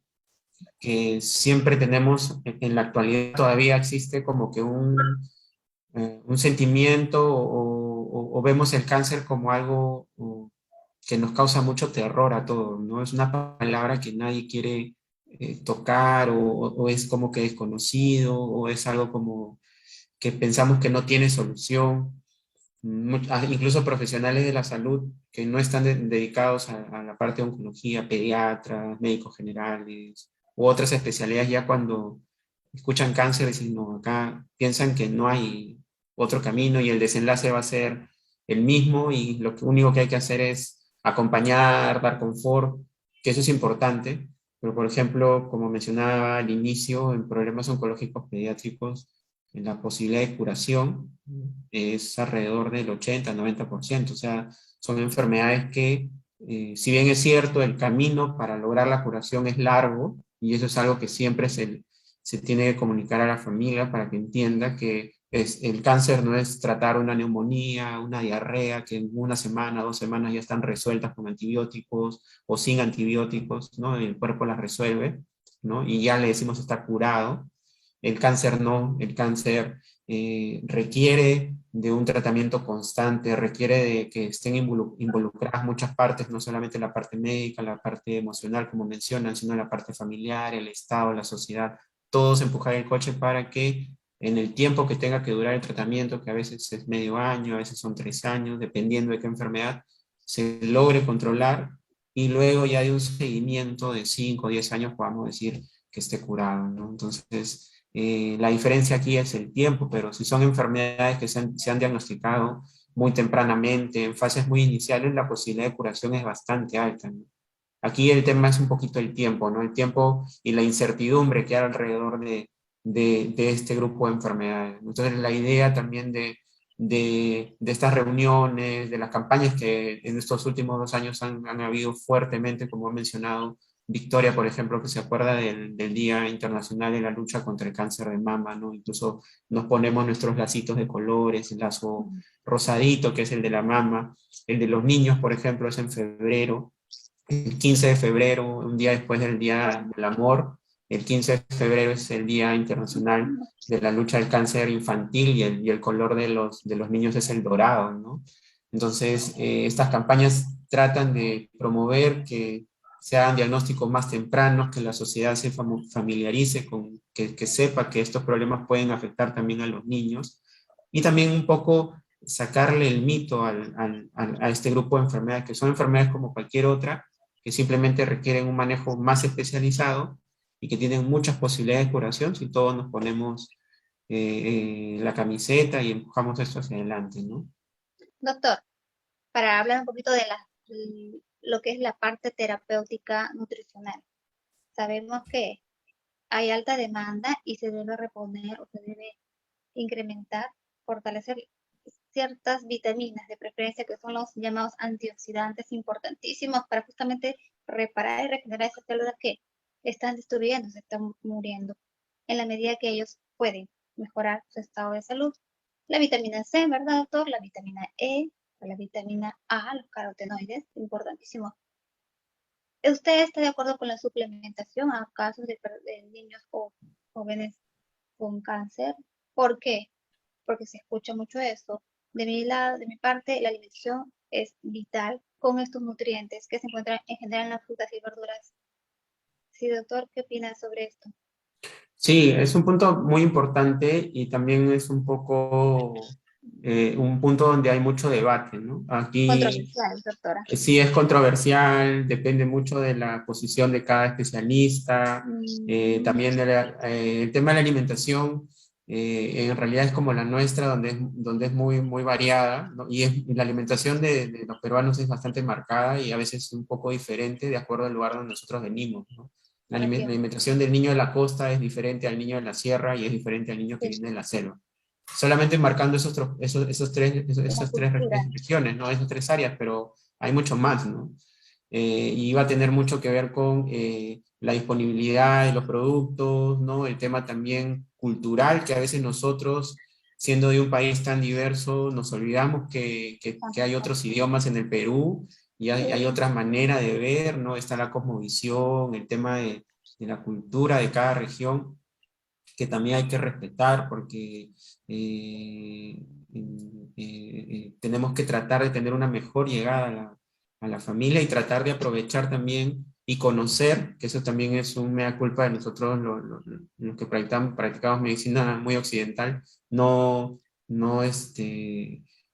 siempre tenemos en la actualidad, todavía existe como que un sentimiento o vemos el cáncer como algo que nos causa mucho terror a todos, ¿no? Es una palabra que nadie quiere tocar o es como que desconocido o es algo como que pensamos que no tiene solución. Incluso profesionales de la salud que no están dedicados a la parte de oncología, pediatras, médicos generales u otras especialidades, ya cuando escuchan cáncer dicen, no, acá piensan que no hay otro camino y el desenlace va a ser el mismo y único que hay que hacer es acompañar, dar confort, que eso es importante, pero por ejemplo, como mencionaba al inicio, en problemas oncológicos pediátricos, la posibilidad de curación es alrededor del 80-90%. O sea, son enfermedades que, si bien es cierto, el camino para lograr la curación es largo, y eso es algo que siempre se tiene que comunicar a la familia para que entienda que el cáncer no es tratar una neumonía, una diarrea, que en una semana, 2 semanas ya están resueltas con antibióticos o sin antibióticos, ¿no? El cuerpo las resuelve, ¿no? Y ya le decimos está curado. El cáncer no, el cáncer requiere de un tratamiento constante, requiere de que estén involucradas muchas partes, no solamente la parte médica, la parte emocional, como mencionan, sino la parte familiar, el Estado, la sociedad, todos empujar el coche para que en el tiempo que tenga que durar el tratamiento, que a veces es medio año, a veces son 3 años, dependiendo de qué enfermedad, se logre controlar y luego ya de un seguimiento de 5 o 10 años podamos decir que esté curado, ¿no? Entonces, la diferencia aquí es el tiempo, pero si son enfermedades que se han diagnosticado muy tempranamente, en fases muy iniciales, la posibilidad de curación es bastante alta, ¿no? Aquí el tema es un poquito el tiempo, ¿no? El tiempo y la incertidumbre que hay alrededor de este grupo de enfermedades. Entonces, la idea también de estas reuniones, de las campañas que en estos últimos 2 años han habido fuertemente, como he mencionado, Victoria, por ejemplo, que se acuerda del Día Internacional de la Lucha contra el Cáncer de Mama, ¿no? Incluso nos ponemos nuestros lacitos de colores, el lazo rosadito, que es el de la mama, el de los niños, por ejemplo, es en febrero, el 15 de febrero, un día después del Día del Amor, el 15 de febrero es el Día Internacional de la Lucha del Cáncer Infantil y el color de los niños es el dorado, ¿no? Entonces, estas campañas tratan de promover que se hagan diagnósticos más tempranos, que la sociedad se familiarice con, que sepa que estos problemas pueden afectar también a los niños, y también un poco sacarle el mito a este grupo de enfermedades, que son enfermedades como cualquier otra, que simplemente requieren un manejo más especializado y que tienen muchas posibilidades de curación si todos nos ponemos la camiseta y empujamos esto hacia adelante, ¿no? Doctor, para hablar un poquito de lo que es la parte terapéutica nutricional. Sabemos que hay alta demanda y se debe reponer o se debe incrementar, fortalecer ciertas vitaminas, de preferencia que son los llamados antioxidantes importantísimos para justamente reparar y regenerar esas células que están destruyendo, se están muriendo, en la medida que ellos pueden mejorar su estado de salud. La vitamina C, ¿verdad, doctor? La vitamina E, la vitamina A, los carotenoides, importantísimos. ¿Usted está de acuerdo con la suplementación a casos de niños o jóvenes con cáncer? ¿Por qué? Porque se escucha mucho esto. De mi lado, de mi parte, la alimentación es vital con estos nutrientes que se encuentran en general en las frutas y verduras. Sí, doctor, ¿qué opina sobre esto? Sí, es un punto muy importante y también es un poco un punto donde hay mucho debate, ¿no? Aquí Controversial, doctora. sí es controversial, depende mucho de la posición de cada especialista, también el tema de la alimentación en realidad es como la nuestra, donde es muy, muy variada, ¿no? Y la alimentación de los peruanos es bastante marcada y a veces un poco diferente de acuerdo al lugar donde nosotros venimos, ¿no? La Entiendo. alimentación del niño de la costa es diferente al niño de la sierra y es diferente al niño que Sí, viene de la selva. Solamente marcando la esas tres cultura. regiones, ¿no? Esas tres áreas, pero hay mucho más, ¿no? Y va a tener mucho que ver con la disponibilidad de los productos, ¿no? El tema también cultural, que a veces nosotros, siendo de un país tan diverso, nos olvidamos que hay otros idiomas en el Perú y hay otra manera de ver, ¿no? Está la cosmovisión, el tema de la cultura de cada región que también hay que respetar porque eh, tenemos que tratar de tener una mejor llegada a la familia y tratar de aprovechar también y conocer, que eso también es un mea culpa de nosotros los que practicamos medicina muy occidental, no, no,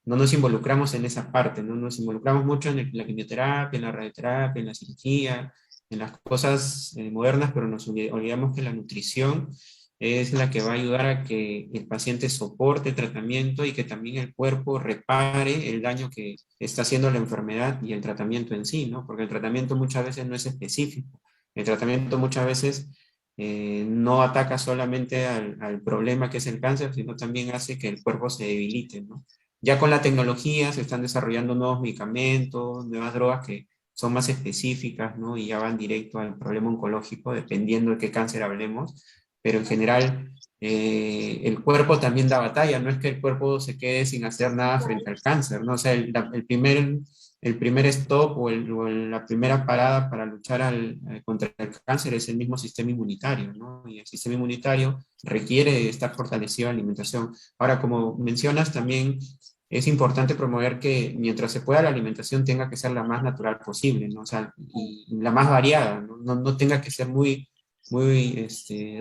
no nos involucramos en esa parte, no nos involucramos mucho en la quimioterapia, en la radioterapia, en la cirugía, en las cosas modernas, pero nos olvidamos que la nutrición es la que va a ayudar a que el paciente soporte el tratamiento y que también el cuerpo repare el daño que está haciendo la enfermedad y el tratamiento en sí, ¿no? Porque el tratamiento muchas veces no es específico. El tratamiento muchas veces no ataca solamente al problema que es el cáncer, sino también hace que el cuerpo se debilite, ¿no? Ya con la tecnología se están desarrollando nuevos medicamentos, nuevas drogas que son más específicas, ¿no? Y ya van directo al problema oncológico, dependiendo de qué cáncer hablemos, pero en general el cuerpo también da batalla, no es que el cuerpo se quede sin hacer nada frente al cáncer, ¿no? O sea, el primer stop la primera parada para luchar contra el cáncer es el mismo sistema inmunitario, ¿no? Y el sistema inmunitario requiere de estar fortalecido en la alimentación. Ahora, como mencionas, también es importante promover que mientras se pueda la alimentación tenga que ser la más natural posible, ¿no? O sea, y la más variada, ¿no? No tenga que ser muy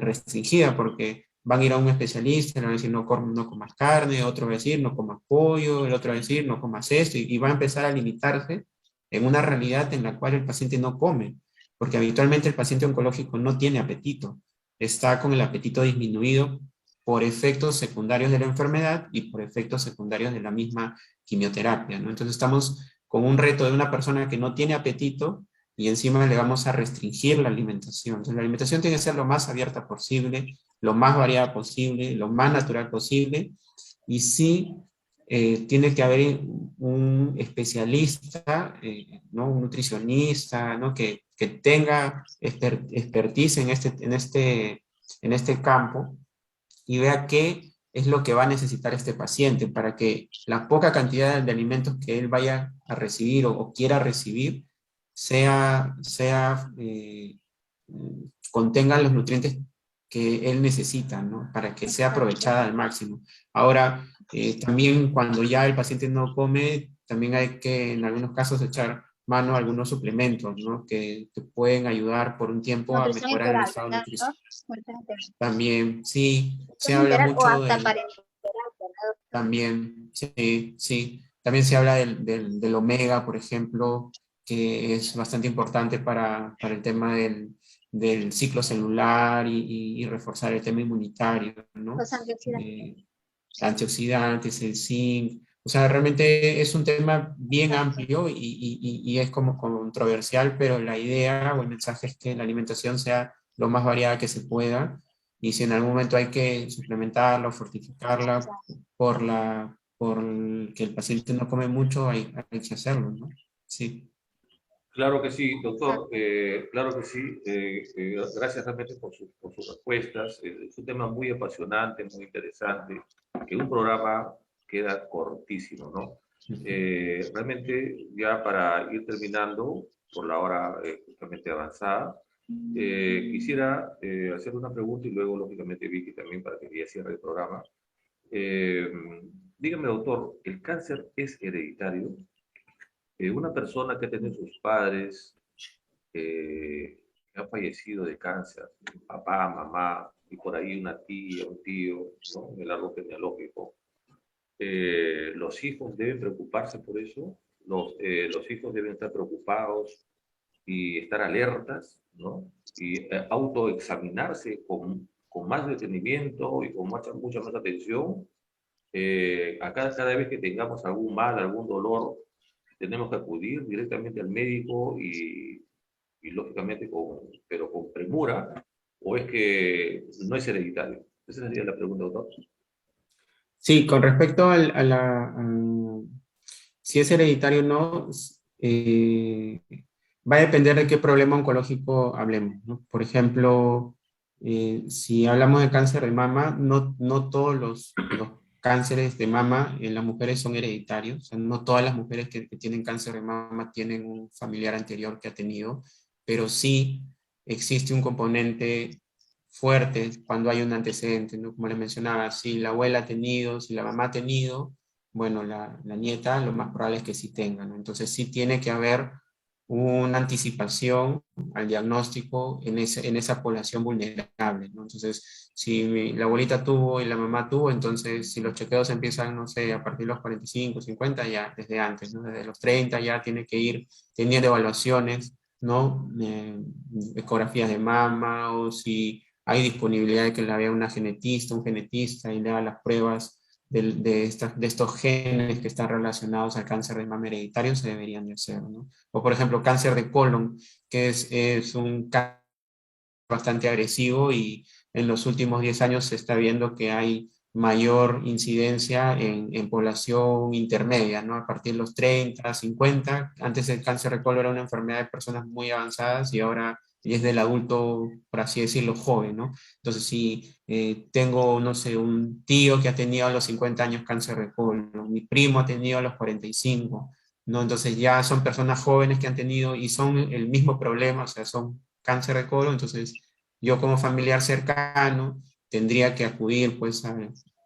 restringida porque van a ir a un especialista, le van a decir no comas carne, otro va a decir no comas pollo, el otro va a decir no comas esto, y va a empezar a limitarse en una realidad en la cual el paciente no come, porque habitualmente el paciente oncológico no tiene apetito, está con el apetito disminuido por efectos secundarios de la enfermedad y por efectos secundarios de la misma quimioterapia, ¿no? Entonces estamos con un reto de una persona que no tiene apetito y encima le vamos a restringir la alimentación. Entonces la alimentación tiene que ser lo más abierta posible, lo más variada posible, lo más natural posible, y sí tiene que haber un especialista, ¿no? Un nutricionista, ¿no? Que tenga expertise en este campo y vea qué es lo que va a necesitar este paciente para que la poca cantidad de alimentos que él vaya a recibir o quiera recibir contengan los nutrientes que él necesita, ¿no? Para que sea Exacto. aprovechada al máximo. Ahora, también cuando ya el paciente no come, también hay que en algunos casos echar mano a algunos suplementos, ¿no? Que pueden ayudar por un tiempo a Nutrición mejorar el integral, estado ¿verdad, nutricional. doctor? Nutrición integral. También, sí, se Nutrición habla integral o mucho hasta del, parenteral, ¿verdad? también, sí, sí, también se habla del omega, por ejemplo, que es bastante importante para el tema del ciclo celular y reforzar el tema inmunitario, ¿no? Los antioxidantes. Eh, Antioxidantes, el zinc, o sea, realmente es un tema bien Exacto. amplio y es como controversial, pero la idea o el mensaje es que la alimentación sea lo más variada que se pueda y si en algún momento hay que suplementarla o fortificarla que el paciente no come mucho, hay que hacerlo, ¿no? Sí. Claro que sí, doctor, Exacto. claro que sí. Gracias realmente por sus respuestas. Es un tema muy apasionante, muy interesante, que un programa queda cortísimo, ¿no? Realmente, ya para ir terminando, por la hora justamente avanzada, quisiera hacer una pregunta y luego, lógicamente, Vicky también para que ya cierre el programa. Eh, Dígame, doctor, ¿el cáncer es hereditario? Una persona que tiene sus padres, que ha fallecido de cáncer, papá, mamá, y por ahí una tía, un tío, ¿no? En el árbol genealógico. Los hijos deben preocuparse por eso, los hijos deben estar preocupados y estar alertas, ¿no? Y autoexaminarse con más detenimiento y con mucha más atención. Cada vez que tengamos algún mal, algún dolor, tenemos que acudir directamente al médico y lógicamente pero con premura, o es que no es hereditario. Esa sería la pregunta, doctor. Sí, con respecto si es hereditario o no, va a depender de qué problema oncológico hablemos, ¿no? Por ejemplo, si hablamos de cáncer de mama, no todos los cánceres de mama en las mujeres son hereditarios. O sea, no todas las mujeres que tienen cáncer de mama tienen un familiar anterior que ha tenido, pero sí existe un componente fuerte cuando hay un antecedente, ¿no? Como les mencionaba, si la abuela ha tenido, si la mamá ha tenido, bueno, la nieta lo más probable es que sí tenga, ¿no? Entonces sí tiene que haber una anticipación al diagnóstico en esa población vulnerable, ¿no? Entonces, si la abuelita tuvo y la mamá tuvo, entonces si los chequeos empiezan, no sé, a partir de los 45, 50, ya desde antes, ¿no? Desde los 30 ya tiene que ir teniendo evaluaciones, ¿no? Ecografías de mama, o si hay disponibilidad de que la vea una genetista, un genetista, y le haga las pruebas de estos genes que están relacionados al cáncer de mama hereditario, se deberían de hacer, ¿no? O por ejemplo, cáncer de colon, que es un cáncer bastante agresivo, y en los últimos 10 años se está viendo que hay mayor incidencia en población intermedia, ¿no? A partir de los 30, 50, antes el cáncer de colon era una enfermedad de personas muy avanzadas y ahora es del adulto, por así decirlo, joven, ¿no? Entonces, si tengo, no sé, un tío que ha tenido a los 50 años cáncer de colon, mi primo ha tenido a los 45, ¿no? Entonces ya son personas jóvenes que han tenido y son el mismo problema, o sea, son cáncer de colon. Entonces yo como familiar cercano tendría que acudir pues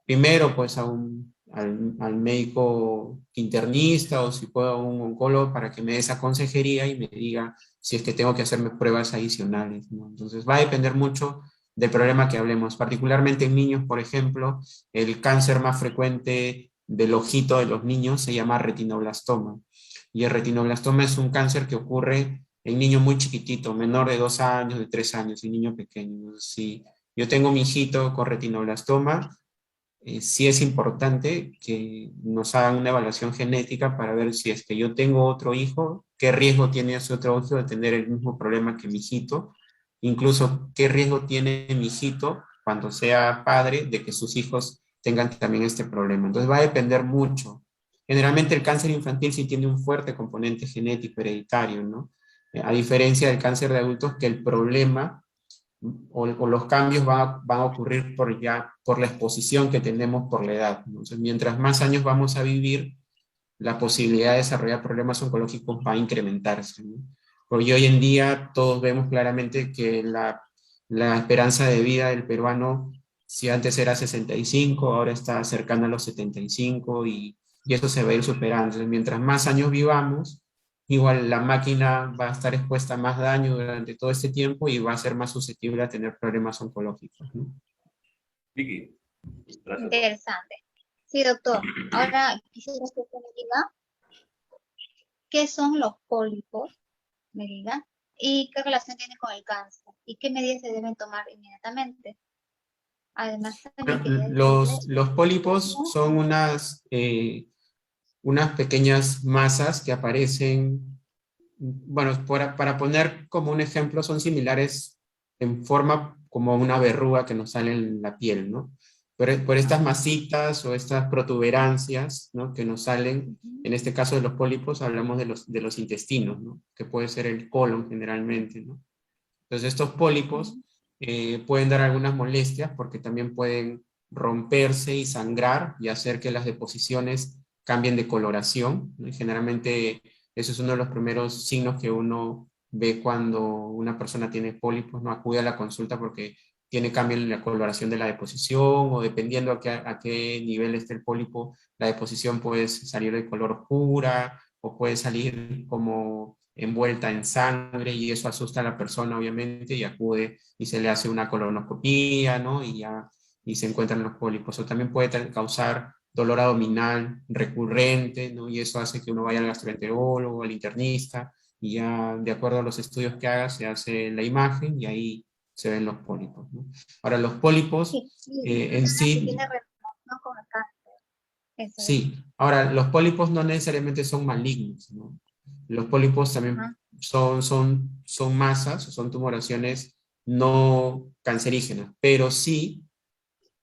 primero pues al médico internista, o si puedo a un oncólogo, para que me dé esa consejería y me diga si es que tengo que hacerme pruebas adicionales, ¿no? Entonces va a depender mucho del problema que hablemos. Particularmente en niños, por ejemplo, el cáncer más frecuente del ojito de los niños se llama retinoblastoma. Y el retinoblastoma es un cáncer que ocurre en niños muy chiquititos, menor de 2 años, de 3 años, y niño pequeño. Entonces, si yo tengo mi hijito con retinoblastoma, sí es importante que nos hagan una evaluación genética para ver si es que yo tengo otro hijo, qué riesgo tiene ese otro hijo de tener el mismo problema que mi hijito, incluso qué riesgo tiene mi hijito cuando sea padre de que sus hijos tengan también este problema. Entonces va a depender mucho. Generalmente el cáncer infantil sí tiene un fuerte componente genético hereditario, ¿no? A diferencia del cáncer de adultos, que el problema o los cambios van a ocurrir por la exposición que tenemos por la edad. Entonces, mientras más años vamos a vivir, la posibilidad de desarrollar problemas oncológicos va a incrementarse, ¿no? Porque hoy en día todos vemos claramente que la esperanza de vida del peruano, si antes era 65, ahora está cercana a los 75, y eso se va a ir superando. Entonces, mientras más años vivamos, igual la máquina va a estar expuesta a más daño durante todo este tiempo y va a ser más susceptible a tener problemas oncológicos, ¿no? Vicky, gracias. Interesante. Sí, doctor. Ahora quisiera que usted me diga qué son los pólipos, me diga, y qué relación tiene con el cáncer, y qué medidas se deben tomar inmediatamente. Además, también quería decirle, Los pólipos ¿no? son unas pequeñas masas que aparecen, bueno, para poner como un ejemplo, son similares en forma como una verruga que nos sale en la piel, ¿no? Por estas masitas o estas protuberancias, ¿no? Que nos salen, en este caso de los pólipos, hablamos de los intestinos, ¿no? Que puede ser el colon generalmente, ¿no? Entonces estos pólipos pueden dar algunas molestias porque también pueden romperse y sangrar y hacer que las deposiciones cambien de coloración, ¿no? Y generalmente eso es uno de los primeros signos que uno ve cuando una persona tiene pólipos, no acude a la consulta porque tiene cambio en la coloración de la deposición, o dependiendo a qué nivel esté el pólipo, la deposición puede salir de color oscura o puede salir como envuelta en sangre y eso asusta a la persona obviamente y acude y se le hace una colonoscopía, ¿no? Y se encuentran los pólipos. O también puede causar dolor abdominal recurrente, ¿no? Y eso hace que uno vaya al gastroenterólogo, al internista, y ya de acuerdo a los estudios que haga se hace la imagen y ahí se ven los pólipos, ¿no? Ahora, los pólipos Sí, sí, en que tiene sí, relación con el cáncer. Eso es. sí. Ahora, los pólipos no necesariamente son malignos, ¿no? Los pólipos también Ajá. son masas, son tumoraciones no cancerígenas, pero sí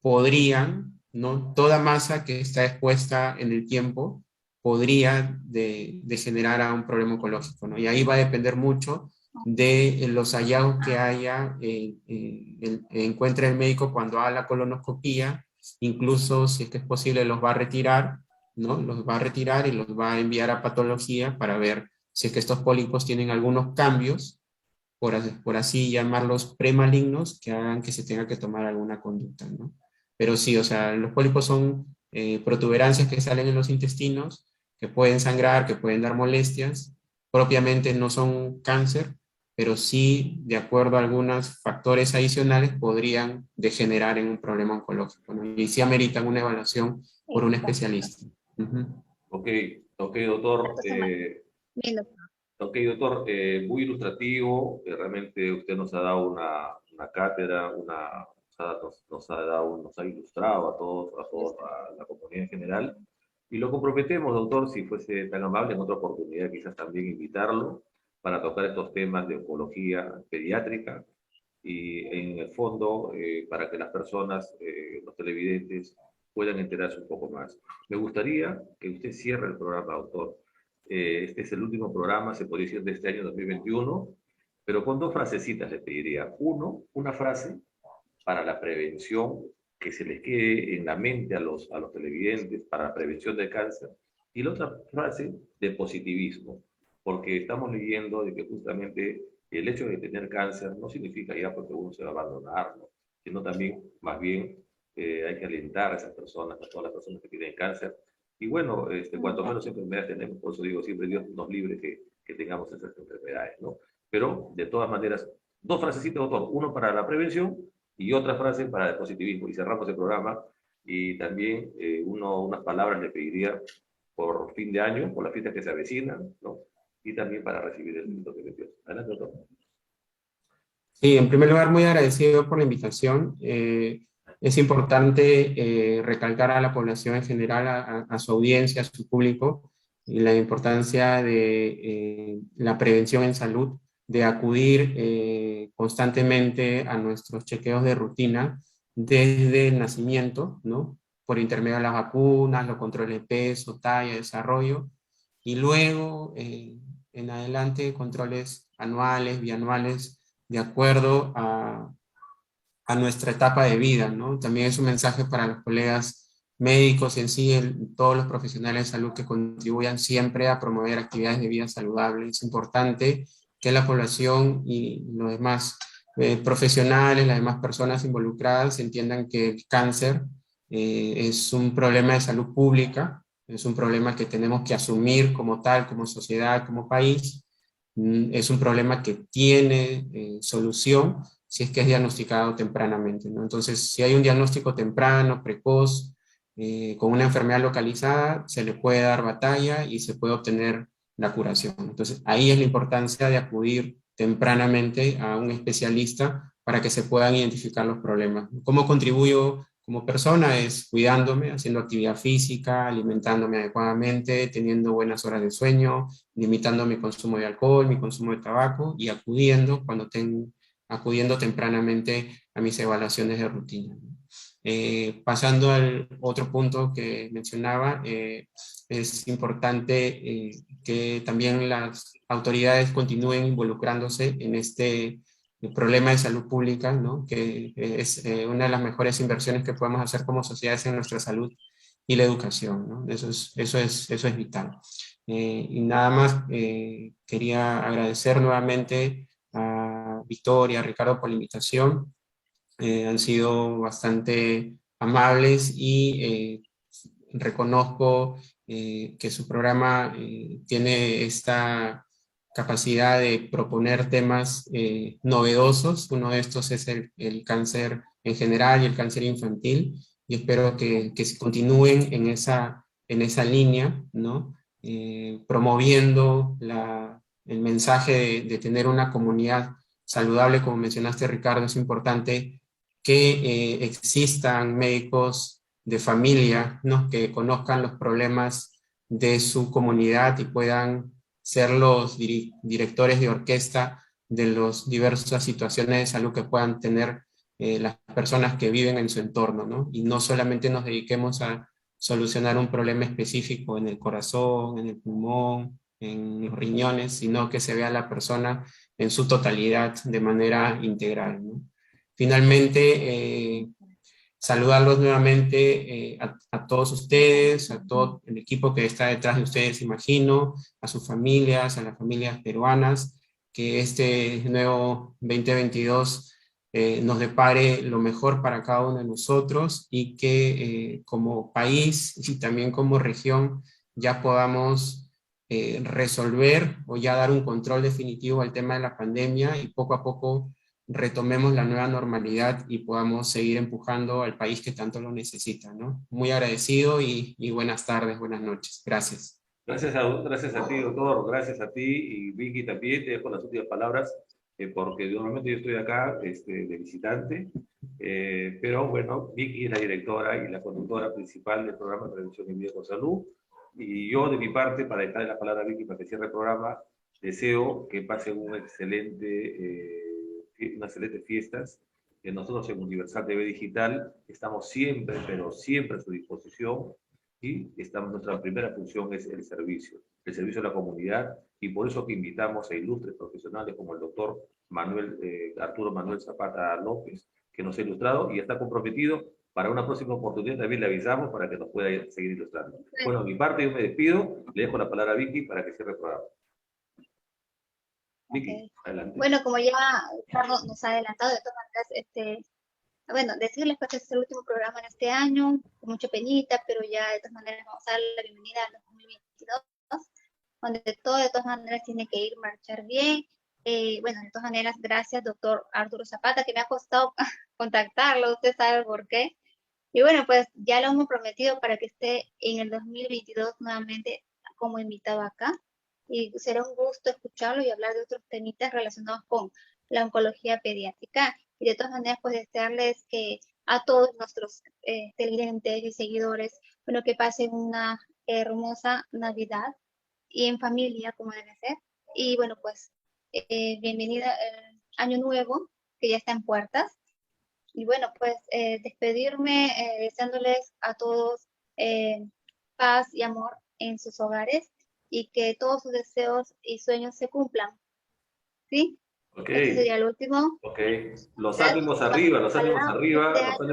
podrían, ¿no? Toda masa que está expuesta en el tiempo podría de generar a un problema oncológico, ¿no? Y ahí va a depender mucho de los hallazgos que haya, encuentre el médico cuando haga la colonoscopía, incluso si es que es posible los va a retirar, ¿no? Los va a retirar y los va a enviar a patología para ver si es que estos pólipos tienen algunos cambios, por así llamarlos premalignos, que hagan que se tenga que tomar alguna conducta, ¿no? Pero sí, o sea, los pólipos son protuberancias que salen en los intestinos, que pueden sangrar, que pueden dar molestias, propiamente no son cáncer, pero sí, de acuerdo a algunos factores adicionales, podrían degenerar en un problema oncológico, ¿no? Y sí ameritan una evaluación por un Exacto. especialista. Ujú. Ok, ok, doctor. Entonces, bien, doctor. Ok, doctor, muy ilustrativo. Realmente usted nos ha dado una cátedra, nos ha ilustrado a todos, a la comunidad en general. Y lo comprometemos, doctor, si fuese tan amable, en otra oportunidad quizás también invitarlo para tocar estos temas de oncología pediátrica y en el fondo para que las personas, los televidentes, puedan enterarse un poco más. Me gustaría que usted cierre el programa, doctor. Este es el último programa, se podría decir, de este año 2021, pero con dos frasecitas le pediría. Uno, una frase para la prevención, que se les quede en la mente a los televidentes para la prevención del cáncer, y la otra frase de positivismo, porque estamos leyendo de que justamente el hecho de tener cáncer no significa ya porque uno se va a abandonar, ¿no? Sino también, más bien, hay que alentar a esas personas, a todas las personas que tienen cáncer. Y bueno, cuanto menos enfermedades tenemos, por eso digo siempre, Dios nos libre que tengamos esas enfermedades, ¿no? Pero, de todas maneras, dos frasecitas, doctor. Uno para la prevención y otra frase para el positivismo. Y cerramos el programa. Y también unas palabras le pediría por fin de año, por las fiestas que se avecinan, ¿no? Y también para recibir el 2022. Adelante, doctor. Sí, en primer lugar, muy agradecido por la invitación. Es importante recalcar a la población en general, a su audiencia, a su público, y la importancia de la prevención en salud, de acudir constantemente a nuestros chequeos de rutina desde el nacimiento, ¿no? Por intermedio de las vacunas, los controles de peso, talla, desarrollo, y luego en adelante controles anuales, bianuales, de acuerdo a nuestra etapa de vida, ¿no? También es un mensaje para los colegas médicos y en sí todos los profesionales de salud que contribuyan siempre a promover actividades de vida saludables. Es importante que la población y los demás profesionales, las demás personas involucradas entiendan que el cáncer es un problema de salud pública, es un problema que tenemos que asumir como tal, como sociedad, como país. Es un problema que tiene solución si es que es diagnosticado tempranamente, ¿no? Entonces, si hay un diagnóstico temprano, precoz, con una enfermedad localizada, se le puede dar batalla y se puede obtener la curación. Entonces, ahí es la importancia de acudir tempranamente a un especialista para que se puedan identificar los problemas. ¿Cómo contribuyo como persona? Es cuidándome, haciendo actividad física, alimentándome adecuadamente, teniendo buenas horas de sueño, limitando mi consumo de alcohol, mi consumo de tabaco y acudiendo tempranamente a mis evaluaciones de rutina. Pasando al otro punto que mencionaba, es importante que también las autoridades continúen involucrándose en este problema de salud pública, ¿no? Que es una de las mejores inversiones que podemos hacer como sociedades en nuestra salud y la educación, ¿no? Eso es vital. Y nada más, quería agradecer nuevamente a Victoria, a Ricardo por la invitación. Han sido bastante amables y reconozco que su programa tiene capacidad de proponer temas novedosos. Uno de estos es el cáncer en general y el cáncer infantil, y espero que se continúen en esa línea, ¿no? Promoviendo el mensaje de tener una comunidad saludable, como mencionaste, Ricardo. Es importante que existan médicos de familia, ¿no? Que conozcan los problemas de su comunidad y puedan ser los directores de orquesta de las diversas situaciones de salud que puedan tener las personas que viven en su entorno, ¿no? Y no solamente nos dediquemos a solucionar un problema específico en el corazón, en el pulmón, en los riñones, sino que se vea a la persona en su totalidad de manera integral, ¿no? Finalmente, saludarlos nuevamente a todos ustedes, a todo el equipo que está detrás de ustedes, imagino, a sus familias, a las familias peruanas, que este nuevo 2022 nos depare lo mejor para cada uno de nosotros, y que como país y también como región ya podamos resolver o ya dar un control definitivo al tema de la pandemia, y poco a poco retomemos la nueva normalidad y podamos seguir empujando al país que tanto lo necesita, ¿no? Muy agradecido y buenas tardes, buenas noches. Gracias. Gracias a ti, doctor, gracias a ti, y Vicky también, te dejo las últimas palabras, porque normalmente yo estoy acá de visitante, pero bueno, Vicky es la directora y la conductora principal del programa de prevención y vida con salud, y yo de mi parte, para dejarle la palabra a Vicky para que cierre el programa, deseo que pasen unas excelentes fiestas. Nosotros en Universal TV Digital estamos siempre, pero siempre a su disposición, y nuestra primera función es el servicio a la comunidad, y por eso que invitamos a ilustres profesionales como el doctor Arturo Manuel Zapata López, que nos ha ilustrado y está comprometido para una próxima oportunidad. También le avisamos para que nos pueda seguir ilustrando. Bueno, de mi parte yo me despido, le dejo la palabra a Vicky para que cierre el programa. Vicky, adelante. Bueno, como ya Carlos nos ha adelantado, de todas maneras, bueno, decirles que este es el último programa en este año, con mucha penita, pero ya de todas maneras vamos a darle la bienvenida al 2022, donde todo de todas maneras tiene que marchar bien. Bueno, de todas maneras, gracias, doctor Arturo Zapata, que me ha costado contactarlo, usted sabe por qué. Y bueno, pues ya lo hemos prometido para que esté en el 2022 nuevamente como invitado acá. Y será un gusto escucharlo y hablar de otros temitas relacionados con la oncología pediátrica. Y de todas maneras, pues desearles que a todos nuestros televidentes y seguidores, bueno, que pasen una hermosa Navidad y en familia, como debe ser. Y bueno, pues bienvenida el año nuevo, que ya está en puertas. Y bueno, pues despedirme deseándoles a todos paz y amor en sus hogares, y que todos sus deseos y sueños se cumplan. ¿Sí? Ok. Este sería el último. Ok. Los ánimos arriba, los ánimos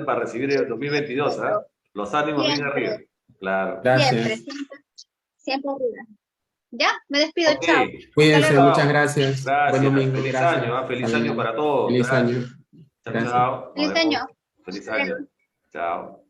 para recibir el 2022, ¿ah? Los ánimos bien arriba. Claro. Gracias. Siempre arriba. Ya, me despido, Okay. chao. Cuídense, muchas gracias. Gracias. Buen domingo, Feliz gracias. año, feliz año para todos. Feliz año. Chao, chao. Feliz año. Feliz año. Chao.